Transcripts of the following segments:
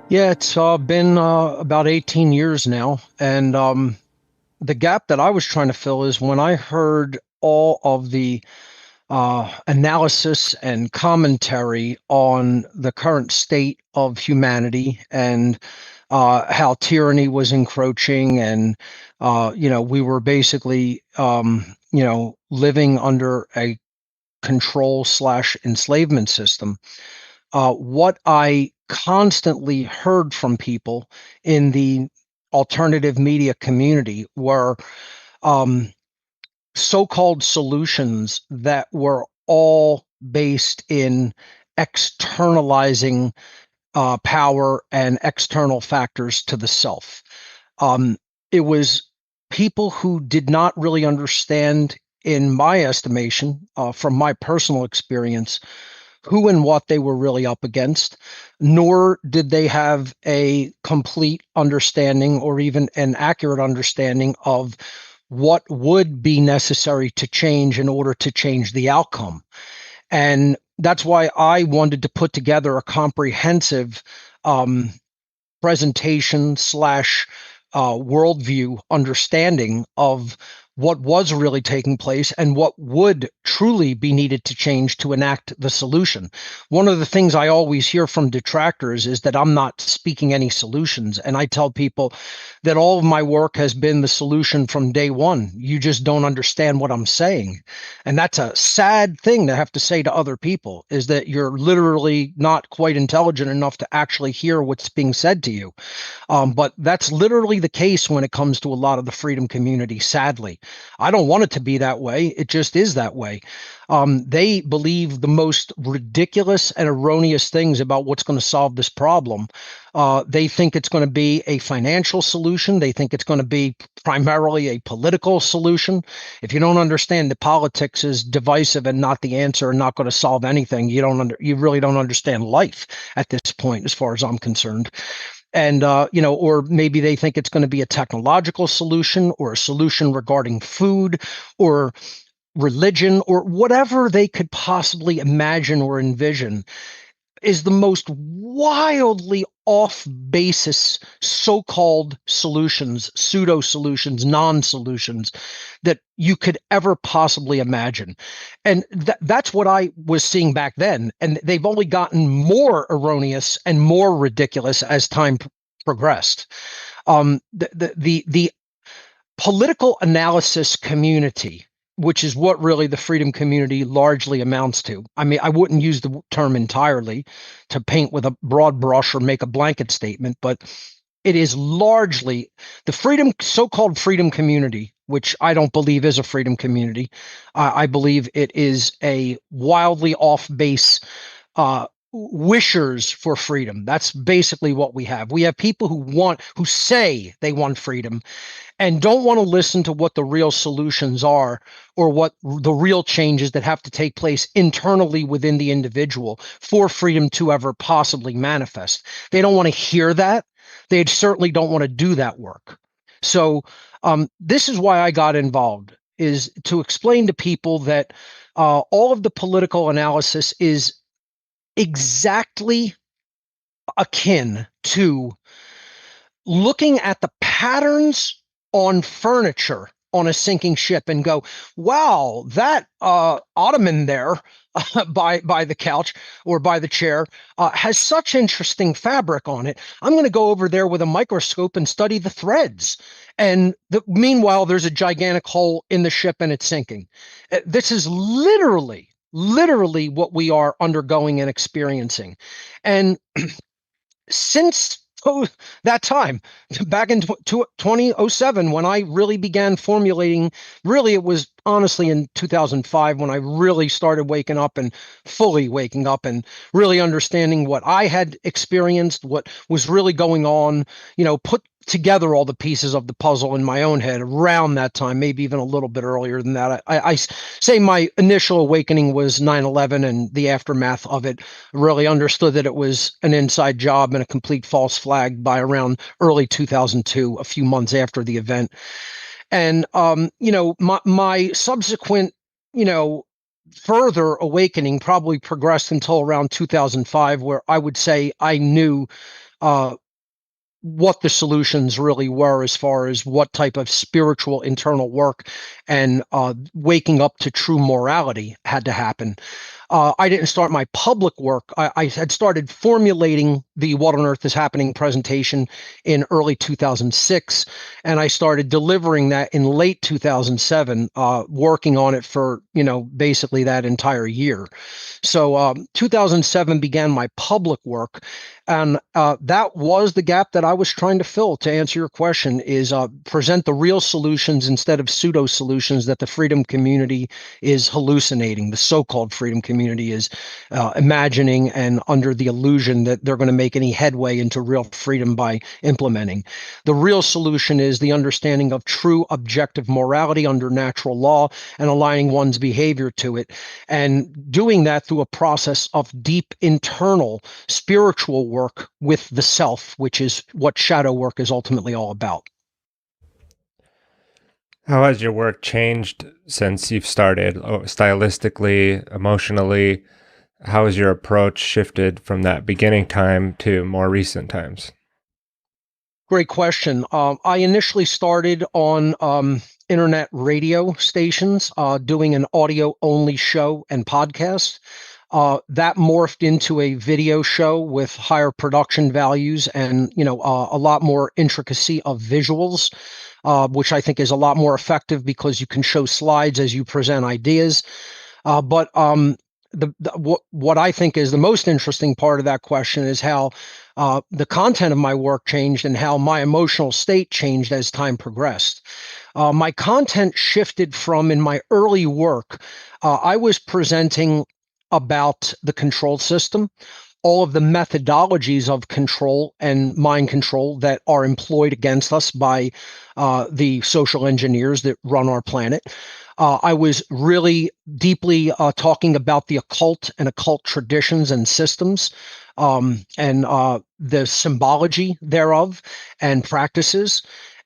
Yeah, it's been about 18 years now. And the gap that I was trying to fill is when I heard all of the analysis and commentary on the current state of humanity and how tyranny was encroaching. And, we were basically, living under a control slash enslavement system. What I constantly heard from people in the alternative media community were um, so-called solutions that were all based in externalizing power and external factors to the self. Um, it was people who did not really understand, in my estimation, from my personal experience, who and what they were really up against, nor did they have a complete understanding or even an accurate understanding of what would be necessary to change in order to change the outcome. And that's why I wanted to put together a comprehensive um, presentation slash worldview understanding of what was really taking place and what would truly be needed to change to enact the solution. One of the things I always hear from detractors is that I'm not speaking any solutions. And I tell people that all of my work has been the solution from day one. You just don't understand what I'm saying. And that's a sad thing to have to say to other people, is that you're literally not quite intelligent enough to actually hear what's being said to you. But that's literally the case when it comes to a lot of the freedom community, sadly. I don't want it to be that way. It just is that way. They believe the most ridiculous and erroneous things about what's going to solve this problem. They think it's going to be a financial solution. They think it's going to be primarily a political solution. If you don't understand that politics is divisive and not the answer and not going to solve anything, you really don't understand life at this point, as far as I'm concerned. And or maybe they think it's going to be a technological solution or a solution regarding food or religion or whatever they could possibly imagine or envision is the most wildly off basis so-called solutions, pseudo solutions, non-solutions that you could ever possibly imagine. And that's what I was seeing back then. And they've only gotten more erroneous and more ridiculous as time progressed. The political analysis community, which is what really the freedom community largely amounts to. I mean, I wouldn't use the term entirely to paint with a broad brush or make a blanket statement, but it is largely the so-called freedom community, which I don't believe is a freedom community. I believe it is a wildly off base wishers for freedom. That's basically what we have. We have people who say they want freedom and don't want to listen to what the real solutions are or what the real changes that have to take place internally within the individual for freedom to ever possibly manifest. They don't want to hear that. They certainly don't want to do that work. So this is why I got involved, is to explain to people that all of the political analysis is exactly akin to looking at the patterns on furniture on a sinking ship and go, wow, that ottoman there by the couch or by the chair has such interesting fabric on it. I'm going to go over there with a microscope and study the threads. And meanwhile, there's a gigantic hole in the ship and it's sinking. This is literally what we are undergoing and experiencing. And since that time, back in 2007, when I really began formulating, really, it was honestly in 2005 when I really started waking up and fully waking up and really understanding what I had experienced, what was really going on, put together all the pieces of the puzzle in my own head around that time, maybe even a little bit earlier than that. I say my initial awakening was 9/11 and the aftermath of it. Really understood that it was an inside job and a complete false flag by around early 2002, a few months after the event. And my subsequent, further awakening probably progressed until around 2005, where I would say I knew what the solutions really were as far as what type of spiritual internal work and waking up to true morality had to happen. I didn't start my public work. I had started formulating the What on Earth is Happening presentation in early 2006, and I started delivering that in late 2007, working on it for, basically that entire year. So 2007 began my public work, and that was the gap that I was trying to fill. To answer your question, is present the real solutions instead of pseudo solutions that the freedom community is hallucinating. The so-called freedom community is imagining and under the illusion that they're going to make any headway into real freedom by implementing. The real solution is the understanding of true objective morality under natural law and aligning one's behavior to it, and doing that through a process of deep internal spiritual work with the self, which is what shadow work is ultimately all about. How has your work changed since you've started, stylistically, emotionally? How has your approach shifted from that beginning time to more recent times? Great question. I initially started on internet radio stations, doing an audio only show and podcast. That morphed into a video show with higher production values and a lot more intricacy of visuals, which I think is a lot more effective because you can show slides as you present ideas. But what I think is the most interesting part of that question is how the content of my work changed and how my emotional state changed as time progressed. My content shifted from, in my early work, I was presenting about the control system, all of the methodologies of control and mind control that are employed against us by the social engineers that run our planet. I was really deeply talking about the occult and occult traditions and systems, and the symbology thereof and practices.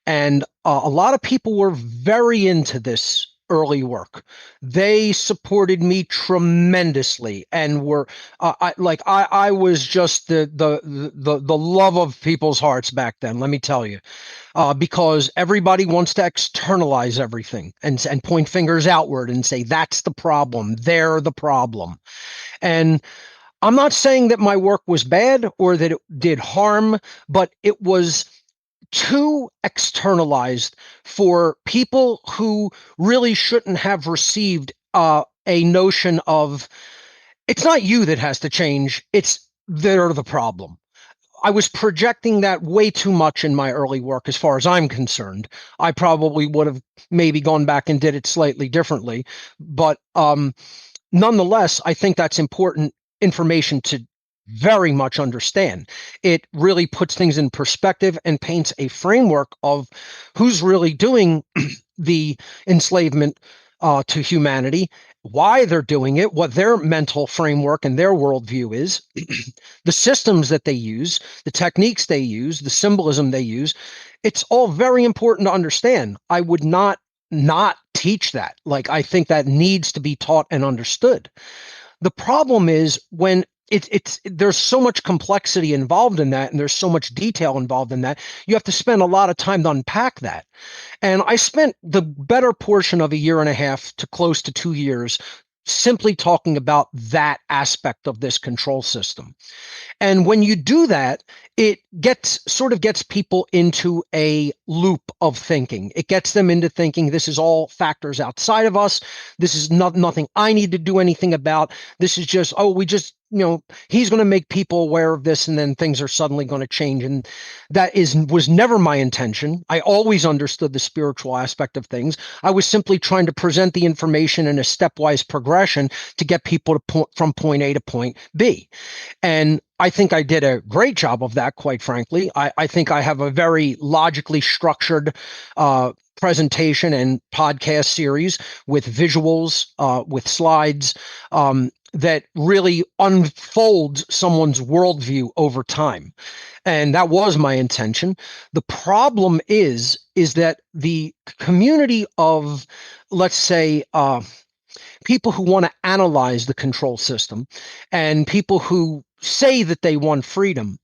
And a lot of people were very into this early work. They supported me tremendously and were I was just the love of people's hearts back then, let me tell you, because everybody wants to externalize everything and point fingers outward and say that's the problem, they're the problem. And I'm not saying that my work was bad or that it did harm, but it was too externalized for people who really shouldn't have received a notion of it's not you that has to change, it's they're the problem. I was projecting that way too much in my early work, as far as I'm concerned. I probably would have maybe gone back and did it slightly differently, but nonetheless, I think that's important information to very much understand. It really puts things in perspective and paints a framework of who's really doing the enslavement to humanity, why they're doing it, what their mental framework and their worldview is, the systems that they use, the techniques they use, the symbolism they use. It's all very important to understand. I would not teach that. Like, I think that needs to be taught and understood. The problem is when it's there's so much complexity involved in that, and there's so much detail involved in that. You have to spend a lot of time to unpack that. And I spent the better portion of a year and a half to close to 2 years simply talking about that aspect of this control system. And when you do that, it gets people into a loop of thinking. It gets them into thinking this is all factors outside of us. This is nothing I need to do anything about. This is just, he's going to make people aware of this and then things are suddenly going to change. And that was never my intention. I always understood the spiritual aspect of things. I was simply trying to present the information in a stepwise progression to get people from point A to point B. And I think I did a great job of that, quite frankly. I think I have a very logically structured presentation and podcast series with visuals, with slides, that really unfolds someone's worldview over time. And that was my intention. The problem is that the community of, let's say, people who want to analyze the control system and people who say that they want freedom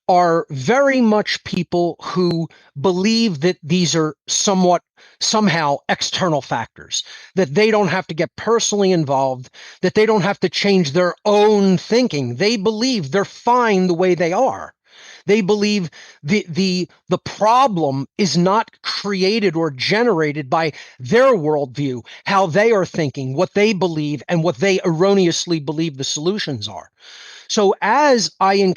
are very much people who believe that these are somehow external factors, that they don't have to get personally involved, that they don't have to change their own thinking. They believe they're fine the way they are. They believe the problem is not created or generated by their worldview, how they are thinking, what they believe, and what they erroneously believe the solutions are. So as my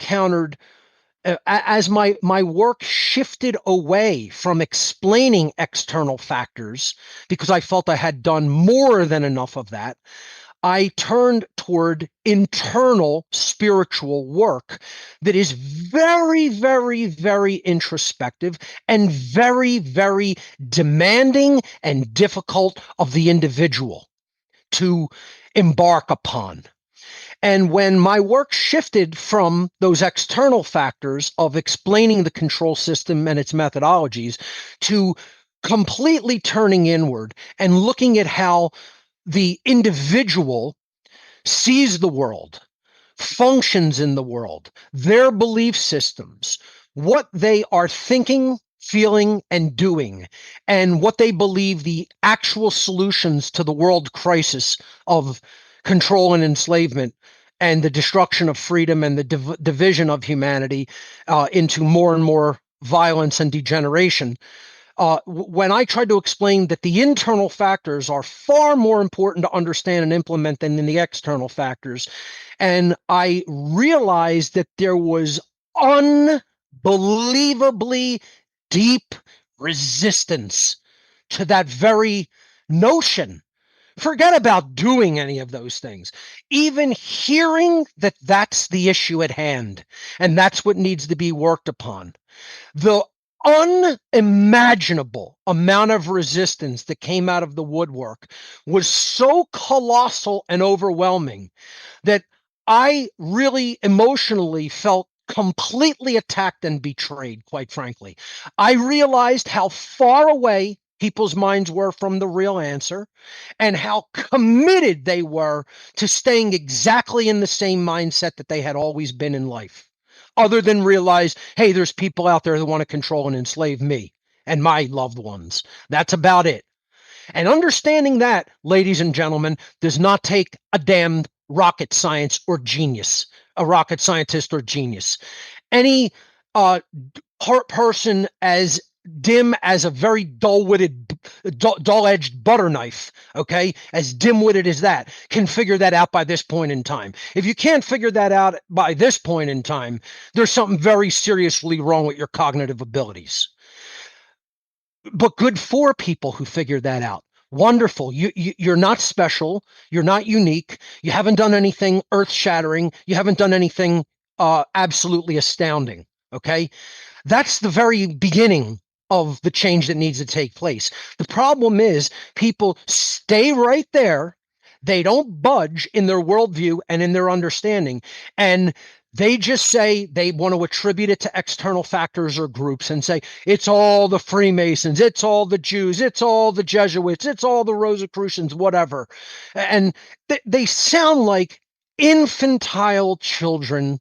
work shifted away from explaining external factors, because I felt I had done more than enough of that, I turned toward internal spiritual work that is very, very, very introspective and very, very demanding and difficult of the individual to embark upon. And when my work shifted from those external factors of explaining the control system and its methodologies to completely turning inward and looking at how the individual sees the world, functions in the world, their belief systems, what they are thinking, feeling, and doing, and what they believe the actual solutions to the world crisis of control and enslavement and the destruction of freedom and the division of humanity into more and more violence and degeneration. When I tried to explain that the internal factors are far more important to understand and implement than the external factors, and I realized that there was unbelievably deep resistance to that very notion. Forget about doing any of those things. Even hearing that that's the issue at hand and that's what needs to be worked upon. The unimaginable amount of resistance that came out of the woodwork was so colossal and overwhelming that I really emotionally felt completely attacked and betrayed, quite frankly. I realized how far away people's minds were from the real answer and how committed they were to staying exactly in the same mindset that they had always been in life, other than realize, hey, there's people out there that want to control and enslave me and my loved ones. That's about it. And understanding that, ladies and gentlemen, does not take a damned rocket science or genius, a rocket scientist or genius. Any person as dim as a very dull-edged butter knife, okay, as dim-witted as that, can figure that out by this point in time. If you can't figure that out by this point in time, there's something very seriously wrong with your cognitive abilities. But good for people who figured that out. Wonderful. You're not special. You're not unique. You haven't done anything earth-shattering. You haven't done anything absolutely astounding. Okay? That's the very beginning of the change that needs to take place. The problem is people stay right there. They don't budge in their worldview and in their understanding. And they just say they want to attribute it to external factors or groups and say, it's all the Freemasons, it's all the Jews, it's all the Jesuits, it's all the Rosicrucians, whatever. And they sound like infantile children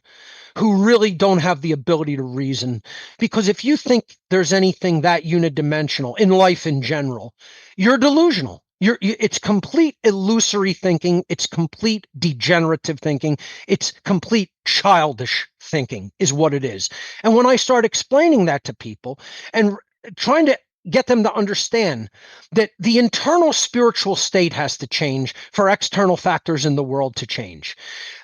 who really don't have the ability to reason. Because if you think there's anything that unidimensional in life in general, you're delusional. It's complete illusory thinking. It's complete degenerative thinking. It's complete childish thinking is what it is. And when I start explaining that to people and trying to get them to understand that the internal spiritual state has to change for external factors in the world to change.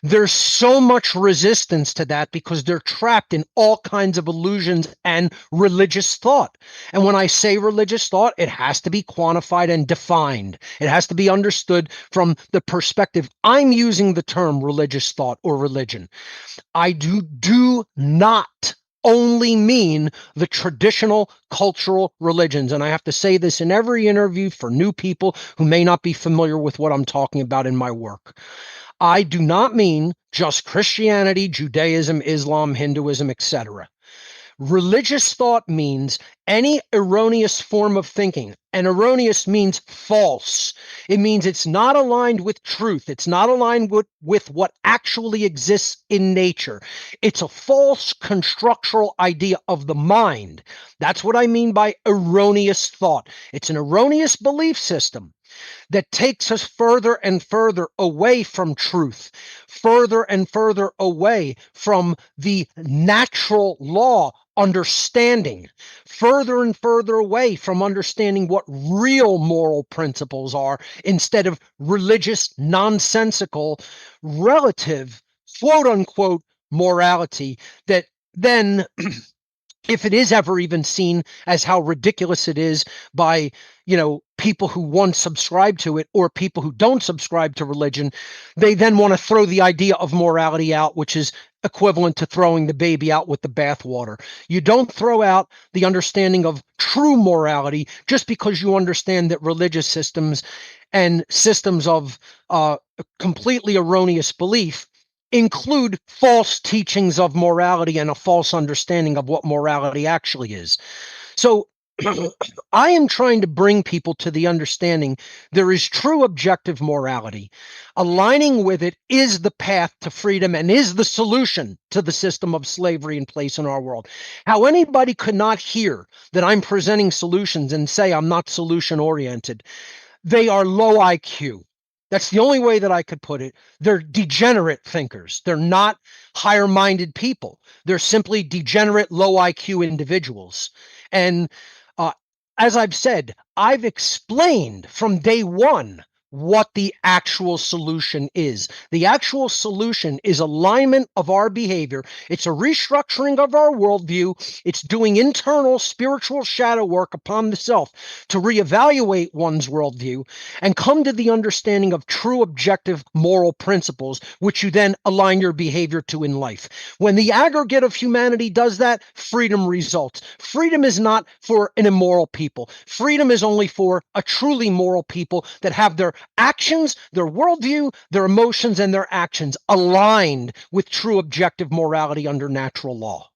There's so much resistance to that because they're trapped in all kinds of illusions and religious thought. And when I say religious thought, it has to be quantified and defined. It has to be understood from the perspective I'm using the term religious thought or religion. I do not only mean the traditional cultural religions. And I have to say this in every interview for new people who may not be familiar with what I'm talking about in my work. I do not mean just Christianity, Judaism, Islam, Hinduism, etc. Religious thought means any erroneous form of thinking. And erroneous means false. It means it's not aligned with truth. It's not aligned with what actually exists in nature. It's a false constructural idea of the mind. That's what I mean by erroneous thought. It's an erroneous belief system that takes us further and further away from truth, further and further away from the natural law understanding, further and further away from understanding what real moral principles are, instead of religious, nonsensical, relative, quote unquote, morality that then if it is ever even seen as how ridiculous it is by, people who once subscribed to it or people who don't subscribe to religion, they then want to throw the idea of morality out, which is equivalent to throwing the baby out with the bathwater. You don't throw out the understanding of true morality just because you understand that religious systems and systems of completely erroneous belief include false teachings of morality and a false understanding of what morality actually is. So I am trying to bring people to the understanding there is true objective morality. Aligning with it is the path to freedom and is the solution to the system of slavery in place in our world. How anybody could not hear that I'm presenting solutions and say I'm not solution oriented, they are low IQ. That's the only way that I could put it. They're degenerate thinkers. They're not higher minded people. They're simply degenerate, low IQ individuals. And as I've said, I've explained from day one what the actual solution is. The actual solution is alignment of our behavior. It's a restructuring of our worldview. It's doing internal spiritual shadow work upon the self to reevaluate one's worldview and come to the understanding of true objective moral principles, which you then align your behavior to in life. When the aggregate of humanity does that, freedom results. Freedom is not for an immoral people. Freedom is only for a truly moral people that have their actions, their worldview, their emotions, and their actions aligned with true objective morality under natural law.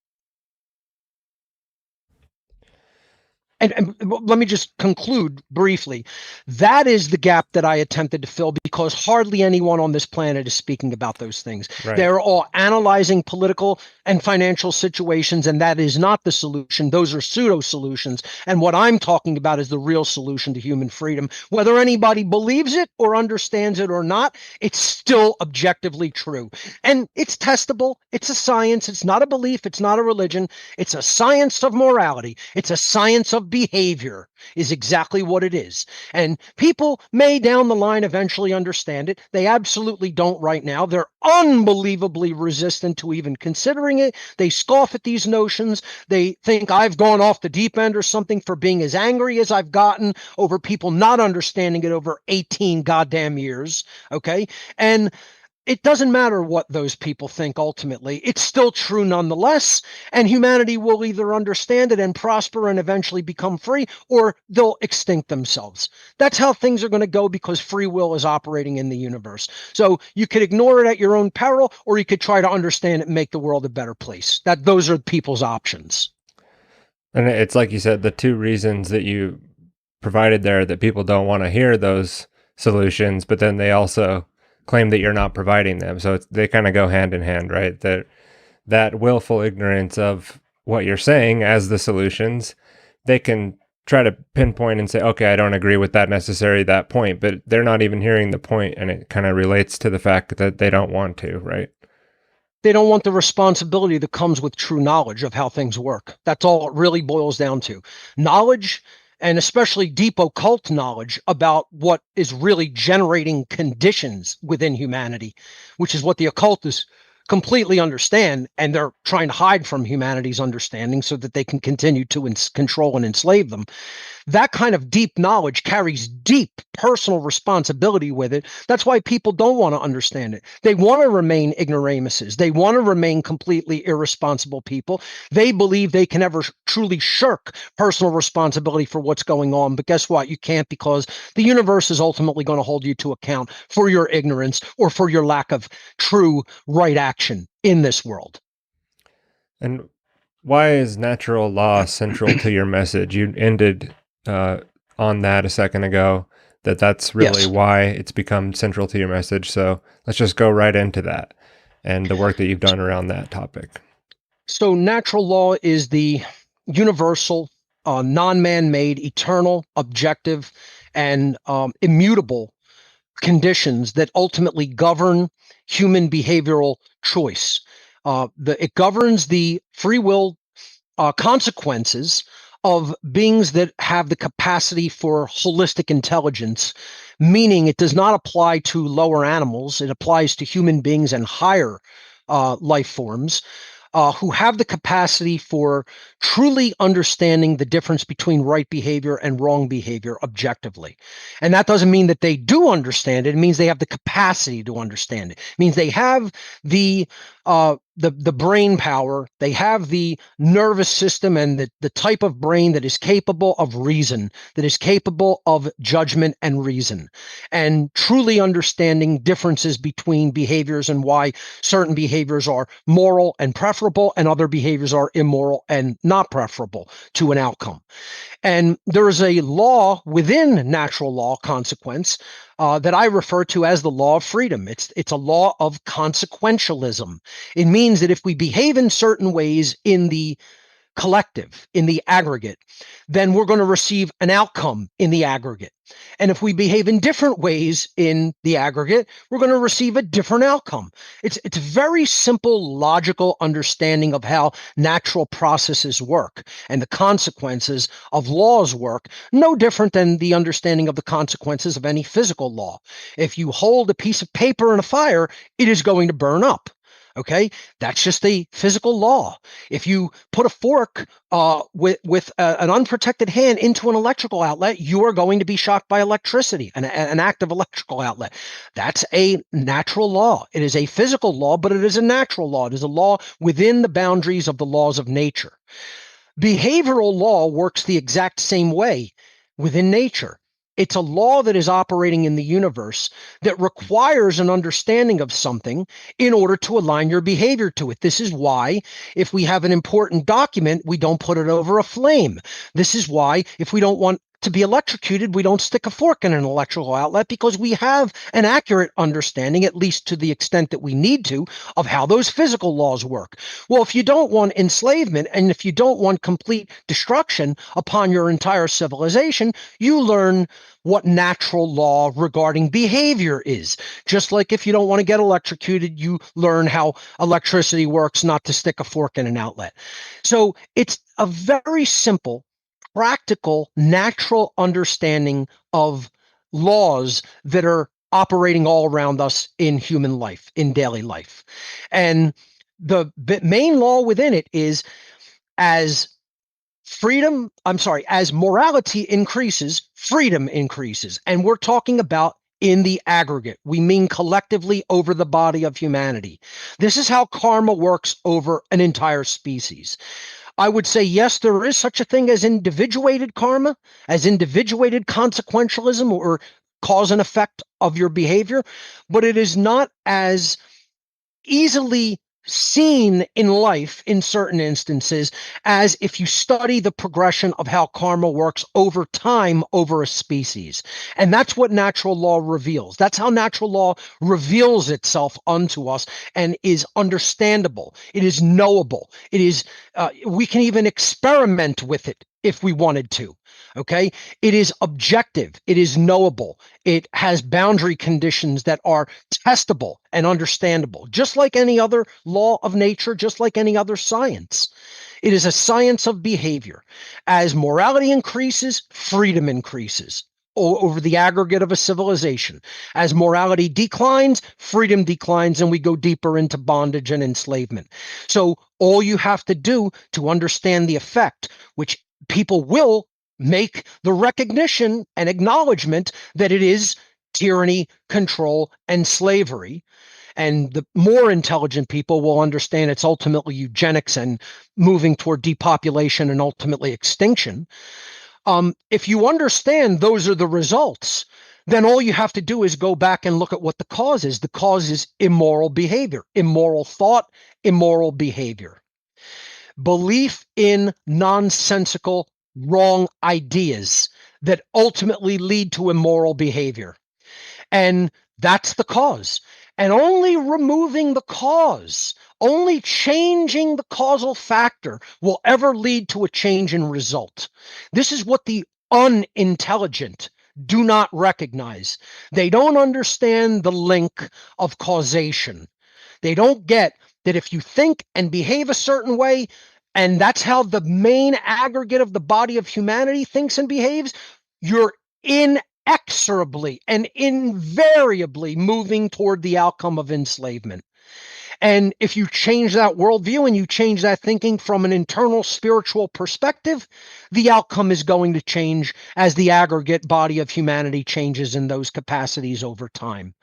And let me just conclude briefly. That is the gap that I attempted to fill because hardly anyone on this planet is speaking about those things. Right. They're all analyzing political and financial situations, and that is not the solution. Those are pseudo solutions. And what I'm talking about is the real solution to human freedom. Whether anybody believes it or understands it or not, it's still objectively true. And it's testable. It's a science. It's not a belief. It's not a religion. It's a science of morality. It's a science of behavior is exactly what it is. And people may down the line eventually understand it. They absolutely don't right now. They're unbelievably resistant to even considering it. They scoff at these notions. They think I've gone off the deep end or something for being as angry as I've gotten over people not understanding it over 18 goddamn years. Okay. And it doesn't matter what those people think ultimately. It's still true nonetheless, and humanity will either understand it and prosper and eventually become free, or they'll extinct themselves. That's how things are going to go because free will is operating in the universe. So you could ignore it at your own peril, or you could try to understand it and make the world a better place. Those are people's options. And it's like you said, the two reasons that you provided there that people don't want to hear those solutions, but then they also claim that you're not providing them. So they kind of go hand in hand, right? That willful ignorance of what you're saying as the solutions, they can try to pinpoint and say, okay, I don't agree with that necessarily, that point, but they're not even hearing the point, and it kind of relates to the fact that they don't want to, right? They don't want the responsibility that comes with true knowledge of how things work. That's all it really boils down to. Knowledge, and especially deep occult knowledge about what is really generating conditions within humanity, which is what the occultists completely understand, and they're trying to hide from humanity's understanding so that they can continue to control and enslave them. That kind of deep knowledge carries deep personal responsibility with it. That's why people don't want to understand it. They want to remain ignoramuses. They want to remain completely irresponsible people. They believe they can never truly shirk personal responsibility for what's going on. But guess what? You can't, because the universe is ultimately going to hold you to account for your ignorance or for your lack of true right action in this world. And why is natural law central to your message? You ended on that a second ago, that's really Yes. why it's become central to your message. So let's just go right into that and the work that you've done around that topic. So natural law is the universal, non-man-made, eternal, objective, and immutable conditions that ultimately govern human behavioral choice. It governs the free will consequences of beings that have the capacity for holistic intelligence, meaning it does not apply to lower animals. It applies to human beings and higher life forms who have the capacity for truly understanding the difference between right behavior and wrong behavior objectively. And that doesn't mean that they do understand it. It means they have the capacity to understand it. It means they have the brain power, they have the nervous system and the type of brain that is capable of reason, that is capable of judgment and reason, and truly understanding differences between behaviors and why certain behaviors are moral and preferable and other behaviors are immoral and not preferable to an outcome. And there is a law within natural law consequence that I refer to as the law of freedom. It's a law of consequentialism. It means that if we behave in certain ways in the collective, in the aggregate, then we're going to receive an outcome in the aggregate. And if we behave in different ways in the aggregate, we're going to receive a different outcome. It's very simple, logical understanding of how natural processes work and the consequences of laws work, no different than the understanding of the consequences of any physical law. If you hold a piece of paper in a fire, it is going to burn up. Okay, that's just a physical law. If you put a fork with an unprotected hand into an electrical outlet, you are going to be shocked by electricity, an active electrical outlet. That's a natural law. It is a physical law, but it is a natural law. It is a law within the boundaries of the laws of nature. Behavioral law works the exact same way within nature. It's a law that is operating in the universe that requires an understanding of something in order to align your behavior to it. This is why, if we have an important document, we don't put it over a flame. This is why, if we don't want to be electrocuted, we don't stick a fork in an electrical outlet, because we have an accurate understanding, at least to the extent that we need to, of how those physical laws work. Well, if you don't want enslavement and if you don't want complete destruction upon your entire civilization, you learn what natural law regarding behavior is. Just like if you don't want to get electrocuted, you learn how electricity works, not to stick a fork in an outlet. So it's a very simple, practical, natural understanding of laws that are operating all around us in human life, in daily life. And the main law within it is, as as morality increases, freedom increases. And we're talking about in the aggregate. We mean collectively over the body of humanity. This is how karma works over an entire species. I would say, yes, there is such a thing as individuated karma, as individuated consequentialism or cause and effect of your behavior, but it is not as easily seen in life in certain instances as if you study the progression of how karma works over time over a species. And that's what natural law reveals. That's how natural law reveals itself unto us and is understandable. It is knowable. It is, we can even experiment with it if we wanted to. Okay. It is objective. It is knowable. It has boundary conditions that are testable and understandable, just like any other law of nature, just like any other science. It is a science of behavior. As morality increases, freedom increases over the aggregate of a civilization. As morality declines, freedom declines, and we go deeper into bondage and enslavement. So all you have to do to understand the effect, which people will make the recognition and acknowledgement that it is tyranny, control, and slavery. And the more intelligent people will understand it's ultimately eugenics and moving toward depopulation and ultimately extinction. If you understand those are the results, then all you have to do is go back and look at what the cause is. The cause is immoral behavior, immoral thought, immoral behavior. Belief in nonsensical, wrong ideas that ultimately lead to immoral behavior. And that's the cause. And only removing the cause, only changing the causal factor will ever lead to a change in result. This is what the unintelligent do not recognize. They don't understand the link of causation. They don't get that if you think and behave a certain way, and that's how the main aggregate of the body of humanity thinks and behaves, you're inexorably and invariably moving toward the outcome of enslavement. And if you change that worldview and you change that thinking from an internal spiritual perspective, the outcome is going to change as the aggregate body of humanity changes in those capacities over time.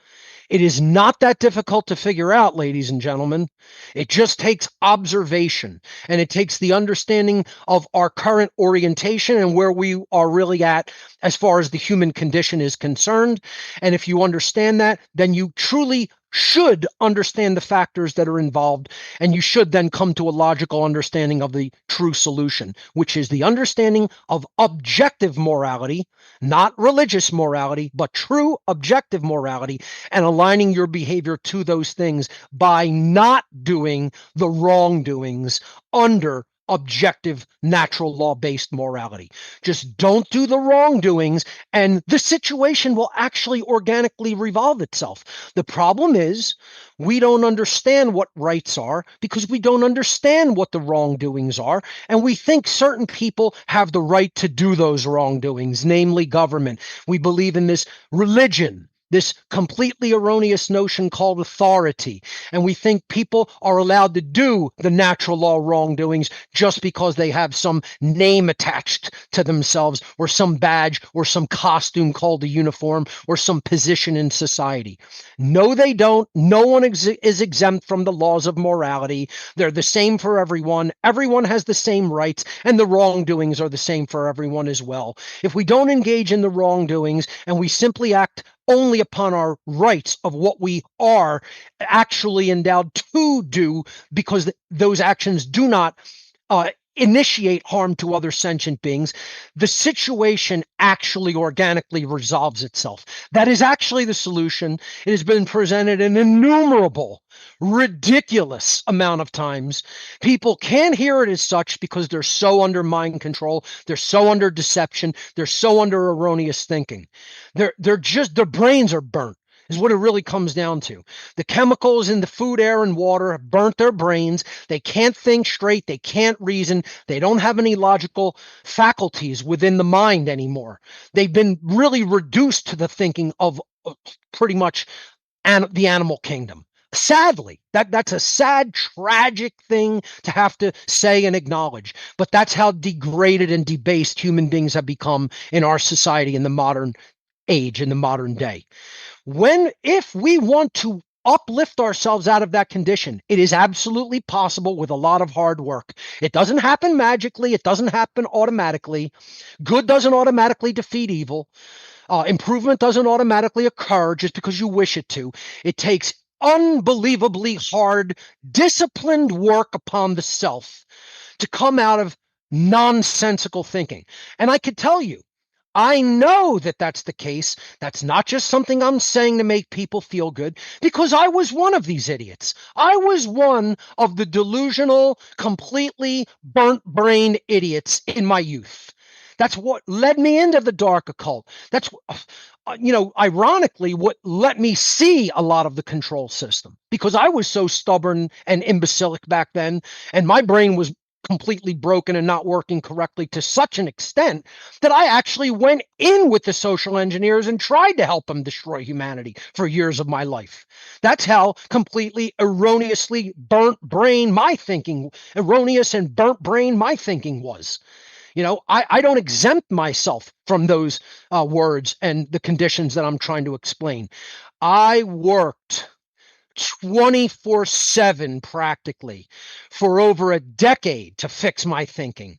It is not that difficult to figure out, ladies and gentlemen. It just takes observation, and it takes the understanding of our current orientation and where we are really at as far as the human condition is concerned. And if you understand that, then you truly should understand the factors that are involved, and you should then come to a logical understanding of the true solution, which is the understanding of objective morality, not religious morality, but true objective morality, and aligning your behavior to those things by not doing the wrongdoings under objective, natural law-based morality. Just don't do the wrongdoings, and the situation will actually organically revolve itself. The problem is we don't understand what rights are because we don't understand what the wrongdoings are, and we think certain people have the right to do those wrongdoings, namely government. We believe in this religion, this completely erroneous notion called authority. And we think people are allowed to do the natural law wrongdoings just because they have some name attached to themselves, or some badge, or some costume called a uniform, or some position in society. No, they don't. No one is exempt from the laws of morality. They're the same for everyone. Everyone has the same rights, and the wrongdoings are the same for everyone as well. If we don't engage in the wrongdoings and we simply act only upon our rights of what we are actually endowed to do, because those actions do not initiate harm to other sentient beings, the situation actually organically resolves itself. That is actually the solution. It has been presented an innumerable, ridiculous amount of times. People can't hear it as such because they're so under mind control, they're so under deception, they're so under erroneous thinking. They're just, their brains are burnt, is what it really comes down to. The chemicals in the food, air, and water have burnt their brains. They can't think straight. They can't reason. They don't have any logical faculties within the mind anymore. They've been really reduced to the thinking of pretty much the animal kingdom. Sadly, that's a sad, tragic thing to have to say and acknowledge. But that's how degraded and debased human beings have become in our society in the modern age, in the modern day. If we want to uplift ourselves out of that condition, it is absolutely possible with a lot of hard work. It doesn't happen magically. It doesn't happen automatically. Good doesn't automatically defeat evil. Improvement doesn't automatically occur just because you wish it to. It takes unbelievably hard, disciplined work upon the self to come out of nonsensical thinking. And I could tell you, I know that that's the case. That's not just something I'm saying to make people feel good, because I was one of these idiots. I was one of the delusional, completely burnt-brained idiots in my youth. That's what led me into the dark occult. That's, ironically, what let me see a lot of the control system, because I was so stubborn and imbecilic back then, and my brain was completely broken and not working correctly to such an extent that I actually went in with the social engineers and tried to help them destroy humanity for years of my life. That's how completely erroneous and burnt brain my thinking was. I don't exempt myself from those words and the conditions that I'm trying to explain. I worked 24/7 practically for over a decade to fix my thinking.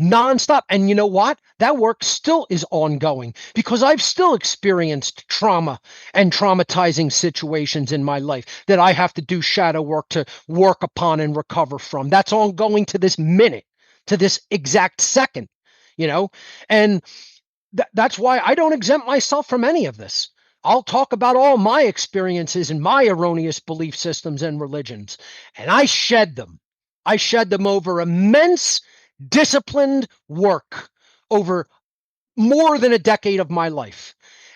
nonstop. And you know what? That work still is ongoing because I've still experienced trauma and traumatizing situations in my life that I have to do shadow work to work upon and recover from. That's ongoing to this minute, to this exact second, you know? And that's why I don't exempt myself from any of this. I'll talk about all my experiences and my erroneous belief systems and religions, and I shed them. I shed them over immense, disciplined work over more than a decade of my life,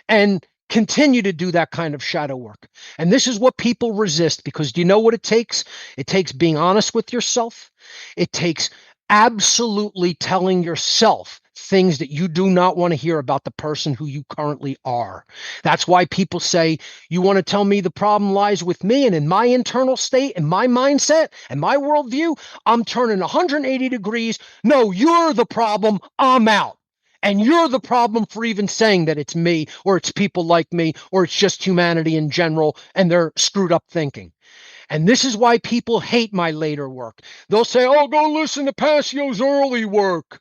and continue to do that kind of shadow work. And this is what people resist, because do you know what it takes? It takes being honest with yourself. It takes absolutely telling yourself things that you do not want to hear about the person who you currently are. That's why people say, you want to tell me the problem lies with me and in my internal state and my mindset and my worldview? I'm turning 180 degrees. No, you're the problem. I'm out. And you're the problem for even saying that it's me, or it's people like me, or it's just humanity in general, and they're screwed up thinking. And this is why people hate my later work. They'll say, oh, go listen to Passio's early work.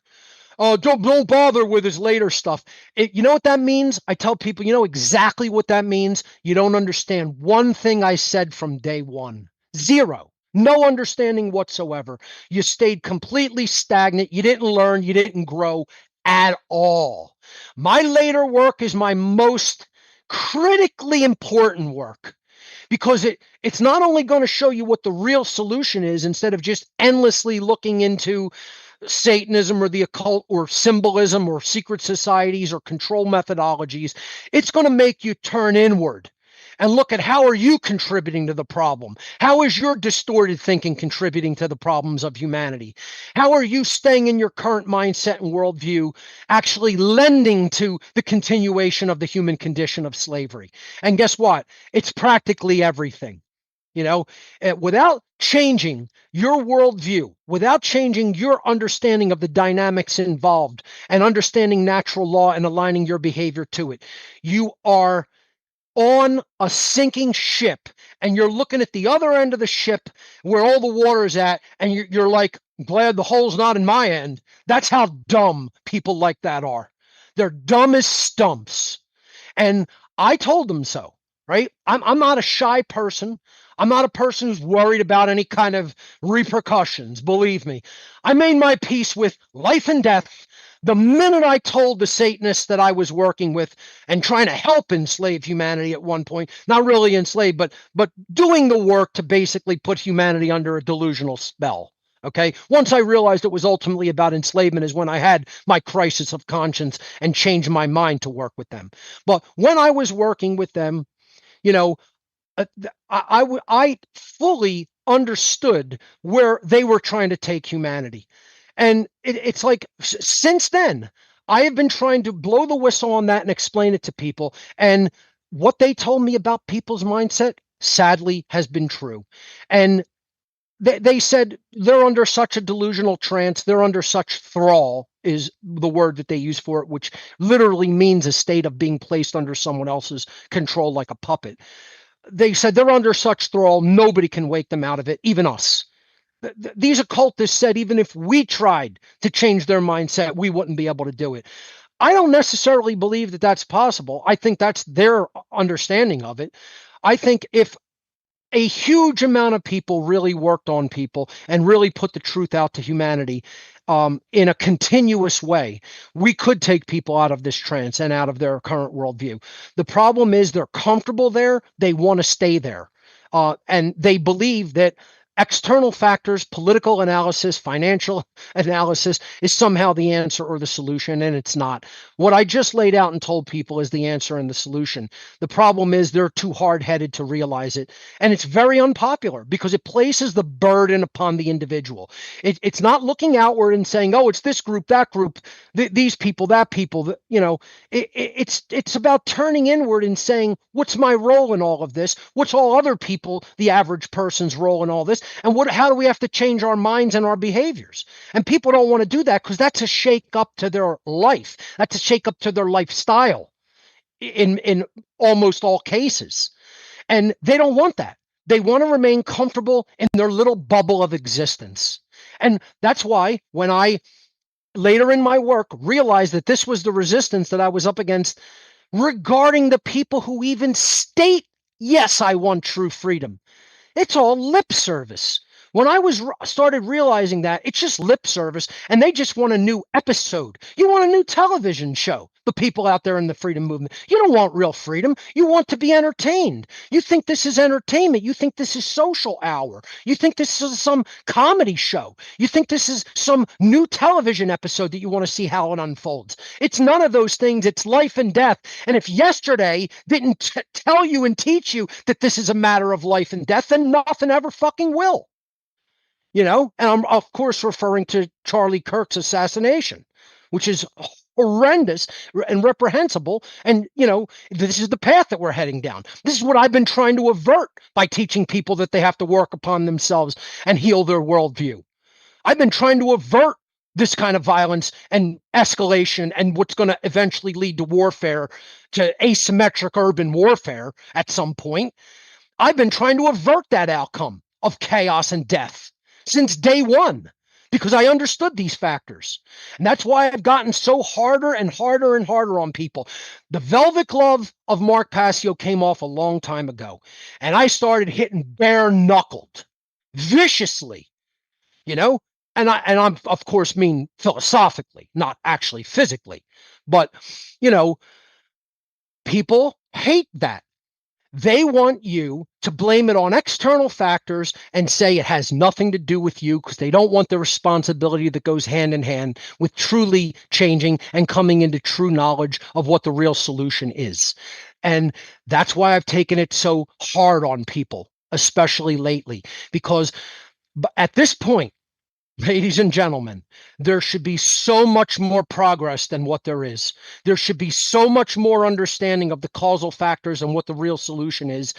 Don't bother with his later stuff. You know what that means? I tell people, you know exactly what that means. You don't understand one thing I said from day one. Zero. No understanding whatsoever. You stayed completely stagnant. You didn't learn. You didn't grow at all. My later work is my most critically important work, because it's not only going to show you what the real solution is, instead of just endlessly looking into Satanism or the occult or symbolism or secret societies or control methodologies. It's going to make you turn inward and look at how are you contributing to the problem? How is your distorted thinking contributing to the problems of humanity? How are you staying in your current mindset and worldview actually lending to the continuation of the human condition of slavery? And guess what? It's practically everything. Without changing your worldview, without changing your understanding of the dynamics involved and understanding natural law and aligning your behavior to it, you are on a sinking ship, and you're looking at the other end of the ship where all the water is at, and you're like, glad the hole's not in my end. That's how dumb people like that are. They're dumb as stumps. And I told them so, right? I'm not a shy person. I'm not a person who's worried about any kind of repercussions. Believe me, I made my peace with life and death the minute I told the Satanists that I was working with and trying to help enslave humanity at one point. Not really enslave, but doing the work to basically put humanity under a delusional spell. Okay. Once I realized it was ultimately about enslavement is when I had my crisis of conscience and changed my mind to work with them. But when I was working with them, you know, I fully understood where they were trying to take humanity. And it's like, since then, I have been trying to blow the whistle on that and explain it to people. And what they told me about people's mindset, sadly, has been true. And they said they're under such a delusional trance, they're under such thrall, is the word that they use for it, which literally means a state of being placed under someone else's control like a puppet. They said they're under such thrall, nobody can wake them out of it, even us. These occultists said even if we tried to change their mindset, we wouldn't be able to do it. I don't necessarily believe that that's possible. I think that's their understanding of it. I think if a huge amount of people really worked on people and really put the truth out to humanity in a continuous way, we could take people out of this trance and out of their current worldview. The problem is they're comfortable there. They want to stay there. And they believe that external factors, political analysis, financial analysis is somehow the answer or the solution, and it's not. What I just laid out and told people is the answer and the solution. The problem is they're too hard-headed to realize it, and it's very unpopular because it places the burden upon the individual. It's not looking outward and saying, oh, it's this group, that group, these people, that people. It's about turning inward and saying, what's my role in all of this? What's all other people, the average person's role in all this? And how do we have to change our minds and our behaviors? And people don't want to do that because that's a shake up to their life. That's a shake up to their lifestyle in almost all cases. And they don't want that. They want to remain comfortable in their little bubble of existence. And that's why when I later in my work, realized that this was the resistance that I was up against regarding the people who even state, yes, I want true freedom. It's all lip service. When I started realizing that it's just lip service and they just want a new episode. You want a new television show. The people out there in the freedom movement. You don't want real freedom. You want to be entertained. You think this is entertainment. You think this is social hour. You think this is some comedy show. You think this is some new television episode that you want to see how it unfolds. It's none of those things. It's life and death. And if yesterday didn't tell you and teach you that this is a matter of life and death, then nothing ever fucking will. And I'm, of course, referring to Charlie Kirk's assassination, which is horrendous and reprehensible. And, this is the path that we're heading down. This is what I've been trying to avert by teaching people that they have to work upon themselves and heal their worldview. I've been trying to avert this kind of violence and escalation and what's going to eventually lead to warfare, to asymmetric urban warfare at some point. I've been trying to avert that outcome of chaos and death since day one, because I understood these factors. And that's why I've gotten so harder and harder and harder on people. The velvet glove of Mark Passio came off a long time ago, and I started hitting bare knuckled, viciously, and I'm, of course, mean philosophically, not actually physically, but, people hate that. They want you to blame it on external factors and say it has nothing to do with you, because they don't want the responsibility that goes hand in hand with truly changing and coming into true knowledge of what the real solution is. And that's why I've taken it so hard on people, especially lately, because at this point, ladies and gentlemen, there should be so much more progress than what there is. There should be so much more understanding of the causal factors and what the real solution is.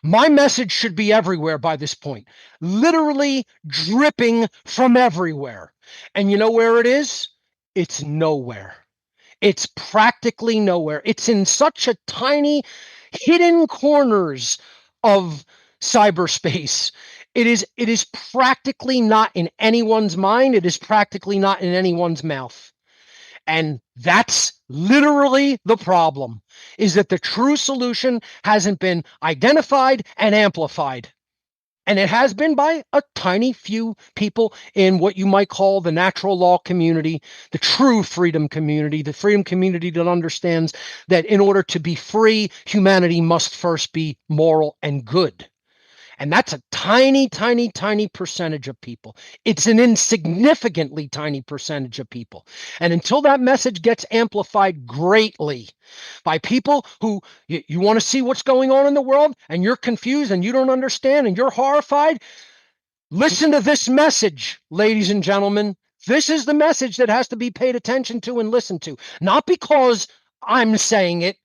My message should be everywhere by this point, literally dripping from everywhere. And you know where it is? It's nowhere. It's practically nowhere. It's in such a tiny hidden corners of cyberspace. It is practically not in anyone's mind. It is practically not in anyone's mouth. And that's literally the problem, is that the true solution hasn't been identified and amplified. And it has been by a tiny few people in what you might call the natural law community, the true freedom community, the freedom community that understands that in order to be free, humanity must first be moral and good. And that's a tiny, tiny, tiny percentage of people. It's an insignificantly tiny percentage of people. And until that message gets amplified greatly by people who you want to see what's going on in the world and you're confused and you don't understand and you're horrified, listen to this message, ladies and gentlemen. This is the message that has to be paid attention to and listened to. Not because I'm saying it.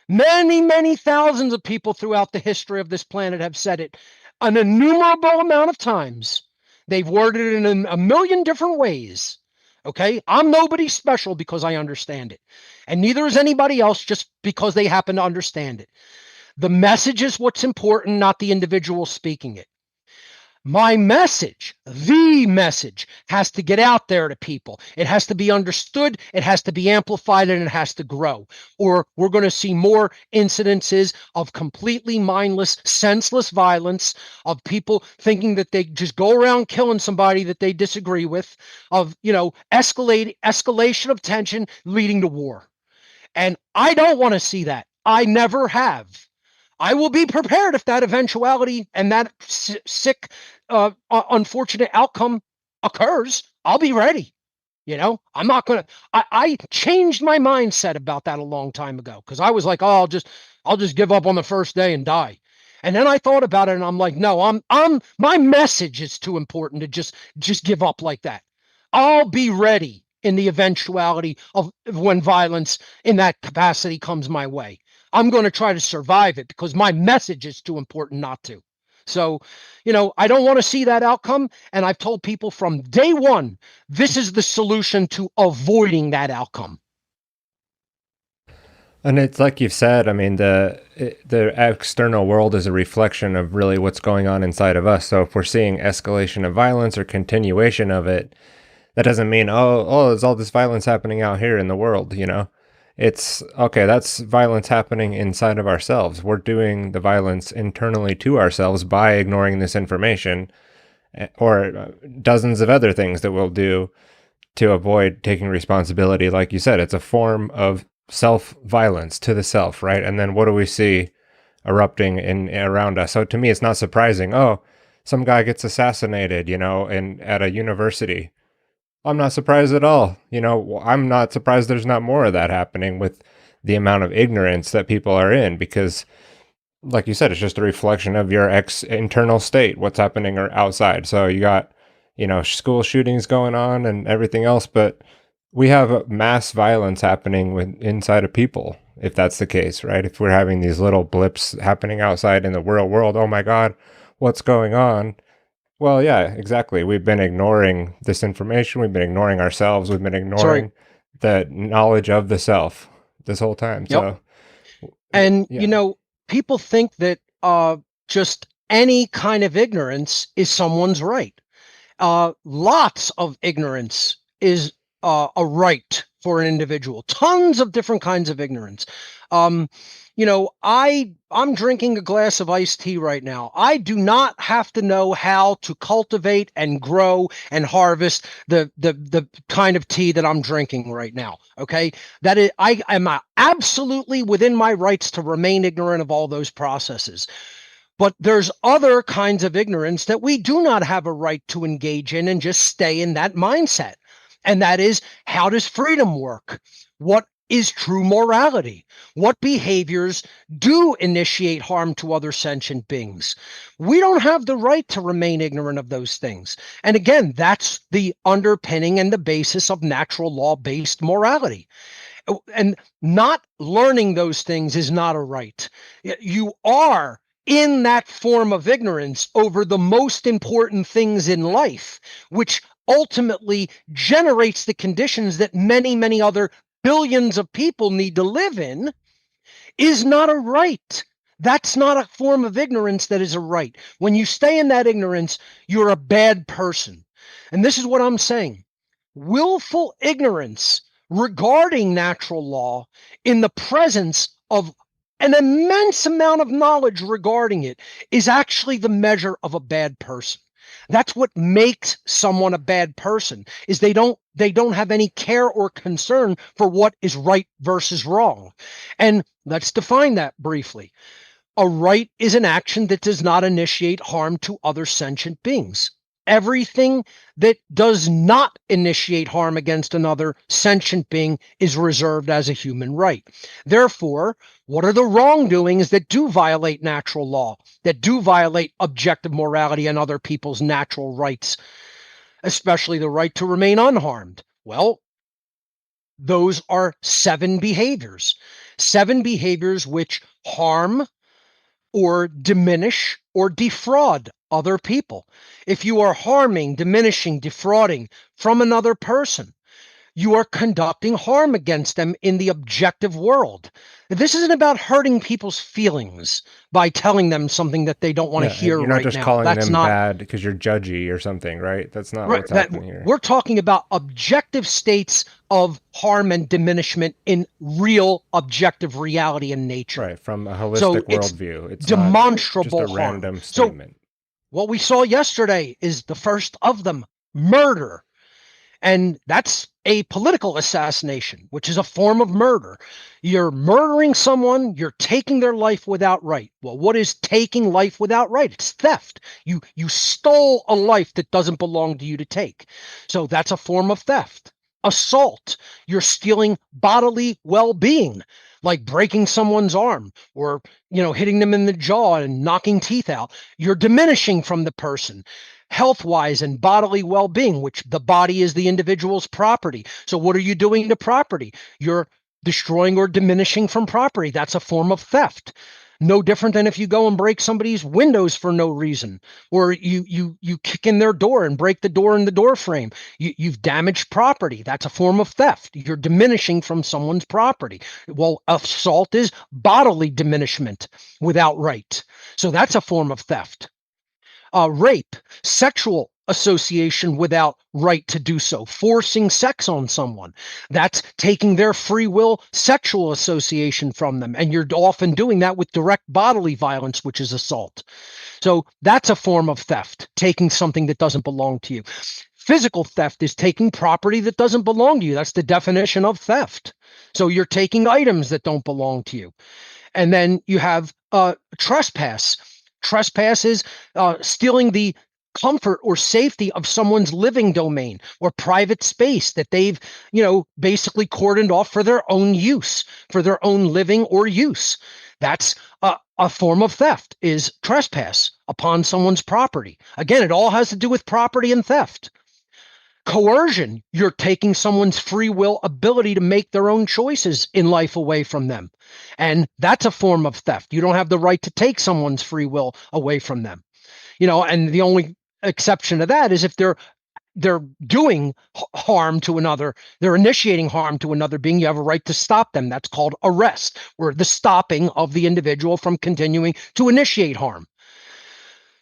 Many, many thousands of people throughout the history of this planet have said it an innumerable amount of times. They've worded it in a million different ways. Okay? I'm nobody special because I understand it. And neither is anybody else just because they happen to understand it. The message is what's important, not the individual speaking it. My message, the message, has to get out there to people. It has to be understood, it has to be amplified, and it has to grow. Or we're going to see more incidences of completely mindless, senseless violence, of people thinking that they just go around killing somebody that they disagree with, of, escalation of tension leading to war. And I don't want to see that. I never have. I will be prepared if that eventuality and that sick, unfortunate outcome occurs. I'll be ready. I'm not going to, I changed my mindset about that a long time ago, because I was like, oh, I'll just give up on the first day and die. And then I thought about it and I'm like, no, my message is too important to just give up like that. I'll be ready in the eventuality of when violence in that capacity comes my way. I'm going to try to survive it because my message is too important not to. So, I don't want to see that outcome. And I've told people from day one, this is the solution to avoiding that outcome. And it's like you've said, I mean, the external world is a reflection of really what's going on inside of us. So if we're seeing escalation of violence or continuation of it, that doesn't mean, there's all this violence happening out here in the world, you know? It's okay, that's violence happening inside of ourselves. We're doing the violence internally to ourselves by ignoring this information, or dozens of other things that we'll do to avoid taking responsibility. Like you said, it's a form of self-violence to the self, right? And then what do we see erupting in around us? So to me, it's not surprising. Oh, some guy gets assassinated, you know, at a university. I'm not surprised at all. You know, I'm not surprised there's not more of that happening with the amount of ignorance that people are in, because like you said, it's just a reflection of your internal state, what's happening or outside. So you got, you know, school shootings going on and everything else, but we have mass violence happening inside of people, if that's the case, right? If we're having these little blips happening outside in the real world, oh my God, what's going on? Well, yeah, exactly. We've been ignoring this information. We've been ignoring ourselves. We've been Sorry. ignoring the knowledge of the self this whole time. Yep. So, And, yeah. people think that just any kind of ignorance is someone's right. Lots of ignorance is a right for an individual. Tons of different kinds of ignorance. I'm drinking a glass of iced tea right now. I do not have to know how to cultivate and grow and harvest the kind of tea that I'm drinking right now. Okay, that is, I am absolutely within my rights to remain ignorant of all those processes. But there's other kinds of ignorance that we do not have a right to engage in and just stay in that mindset. And that is, how does freedom work? What is true morality? What behaviors do initiate harm to other sentient beings? We don't have the right to remain ignorant of those things. And again, that's the underpinning and the basis of natural law-based morality. And not learning those things is not a right. You are in that form of ignorance over the most important things in life, which ultimately generates the conditions that many, many other billions of people need to live in, is not a right. That's not a form of ignorance that is a right. When you stay in that ignorance, you're a bad person. And this is what I'm saying. Willful ignorance regarding natural law in the presence of an immense amount of knowledge regarding it is actually the measure of a bad person. That's what makes someone a bad person, is they don't have any care or concern for what is right versus wrong. And let's define that briefly. A right is an action that does not initiate harm to other sentient beings. Everything that does not initiate harm against another sentient being is reserved as a human right. Therefore, what are the wrongdoings that do violate natural law, that do violate objective morality and other people's natural rights, especially the right to remain unharmed? Well, those are 7 behaviors. 7 behaviors which harm or diminish or defraud other people. If you are harming, diminishing, defrauding from another person, you are conducting harm against them in the objective world. This isn't about hurting people's feelings by telling them something that they don't want to Yeah, and hear you're not right just now. calling That's them not bad because you're judgy or something, right? That's not right. what's happening here. We're talking about objective states of harm and diminishment in real objective reality and nature. Right, from a So holistic it's worldview. It's not just demonstrable a harm. random So statement. what we saw yesterday is the first of them, murder. And that's a political assassination, which is a form of murder. You're murdering someone, you're taking their life without right. Well, what is taking life without right? It's theft. You stole a life that doesn't belong to you to take. So that's a form of theft. Assault, you're stealing bodily well-being, like breaking someone's arm or, hitting them in the jaw and knocking teeth out. You're diminishing from the person health-wise and bodily well-being, which the body is the individual's property. So what are you doing to property? You're destroying or diminishing from property. That's a form of theft. No different than if you go and break somebody's windows for no reason, or you kick in their door and break the door and the door frame. You've damaged property. That's a form of theft. You're diminishing from someone's property. Well, assault is bodily diminishment without right. So that's a form of theft. Rape, sexual association without right to do so. Forcing sex on someone, that's taking their free will sexual association from them. And you're often doing that with direct bodily violence, which is assault. So that's a form of theft, taking something that doesn't belong to you. Physical theft is taking property that doesn't belong to you. That's the definition of theft. So you're taking items that don't belong to you. And then you have trespass. Trespass is stealing the comfort or safety of someone's living domain or private space that they've, basically cordoned off for their own use, for their own living or use. That's a form of theft, is trespass upon someone's property. Again, it all has to do with property and theft. Coercion, you're taking someone's free will ability to make their own choices in life away from them. And that's a form of theft. You don't have the right to take someone's free will away from them. And the only exception to that is if they're doing harm to another, they're initiating harm to another being, you have a right to stop them. That's called arrest, or the stopping of the individual from continuing to initiate harm.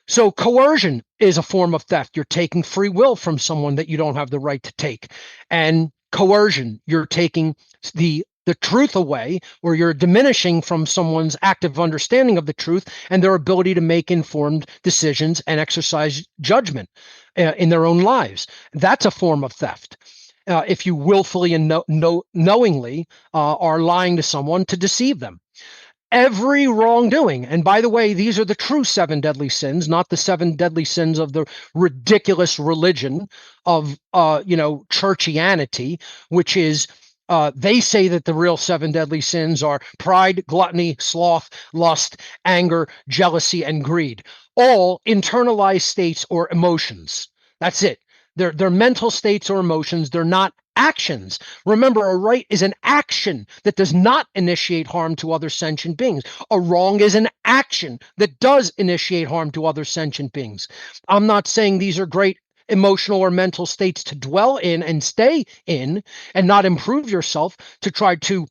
So coercion is a form of theft. You're taking free will from someone that you don't have the right to take. And coercion, you're taking the truth away, or you're diminishing from someone's active understanding of the truth and their ability to make informed decisions and exercise judgment in their own lives. That's a form of theft. If you willfully and knowingly are lying to someone to deceive them. Every wrongdoing, and by the way, these are the true 7 deadly sins, not the 7 deadly sins of the ridiculous religion of churchianity, which is they say that the real 7 deadly sins are pride, gluttony, sloth, lust, anger, jealousy, and greed. All internalized states or emotions. That's it. They're mental states or emotions. They're not actions. Remember, a right is an action that does not initiate harm to other sentient beings. A wrong is an action that does initiate harm to other sentient beings. I'm not saying these are great emotional or mental states to dwell in and stay in and not improve yourself, to try to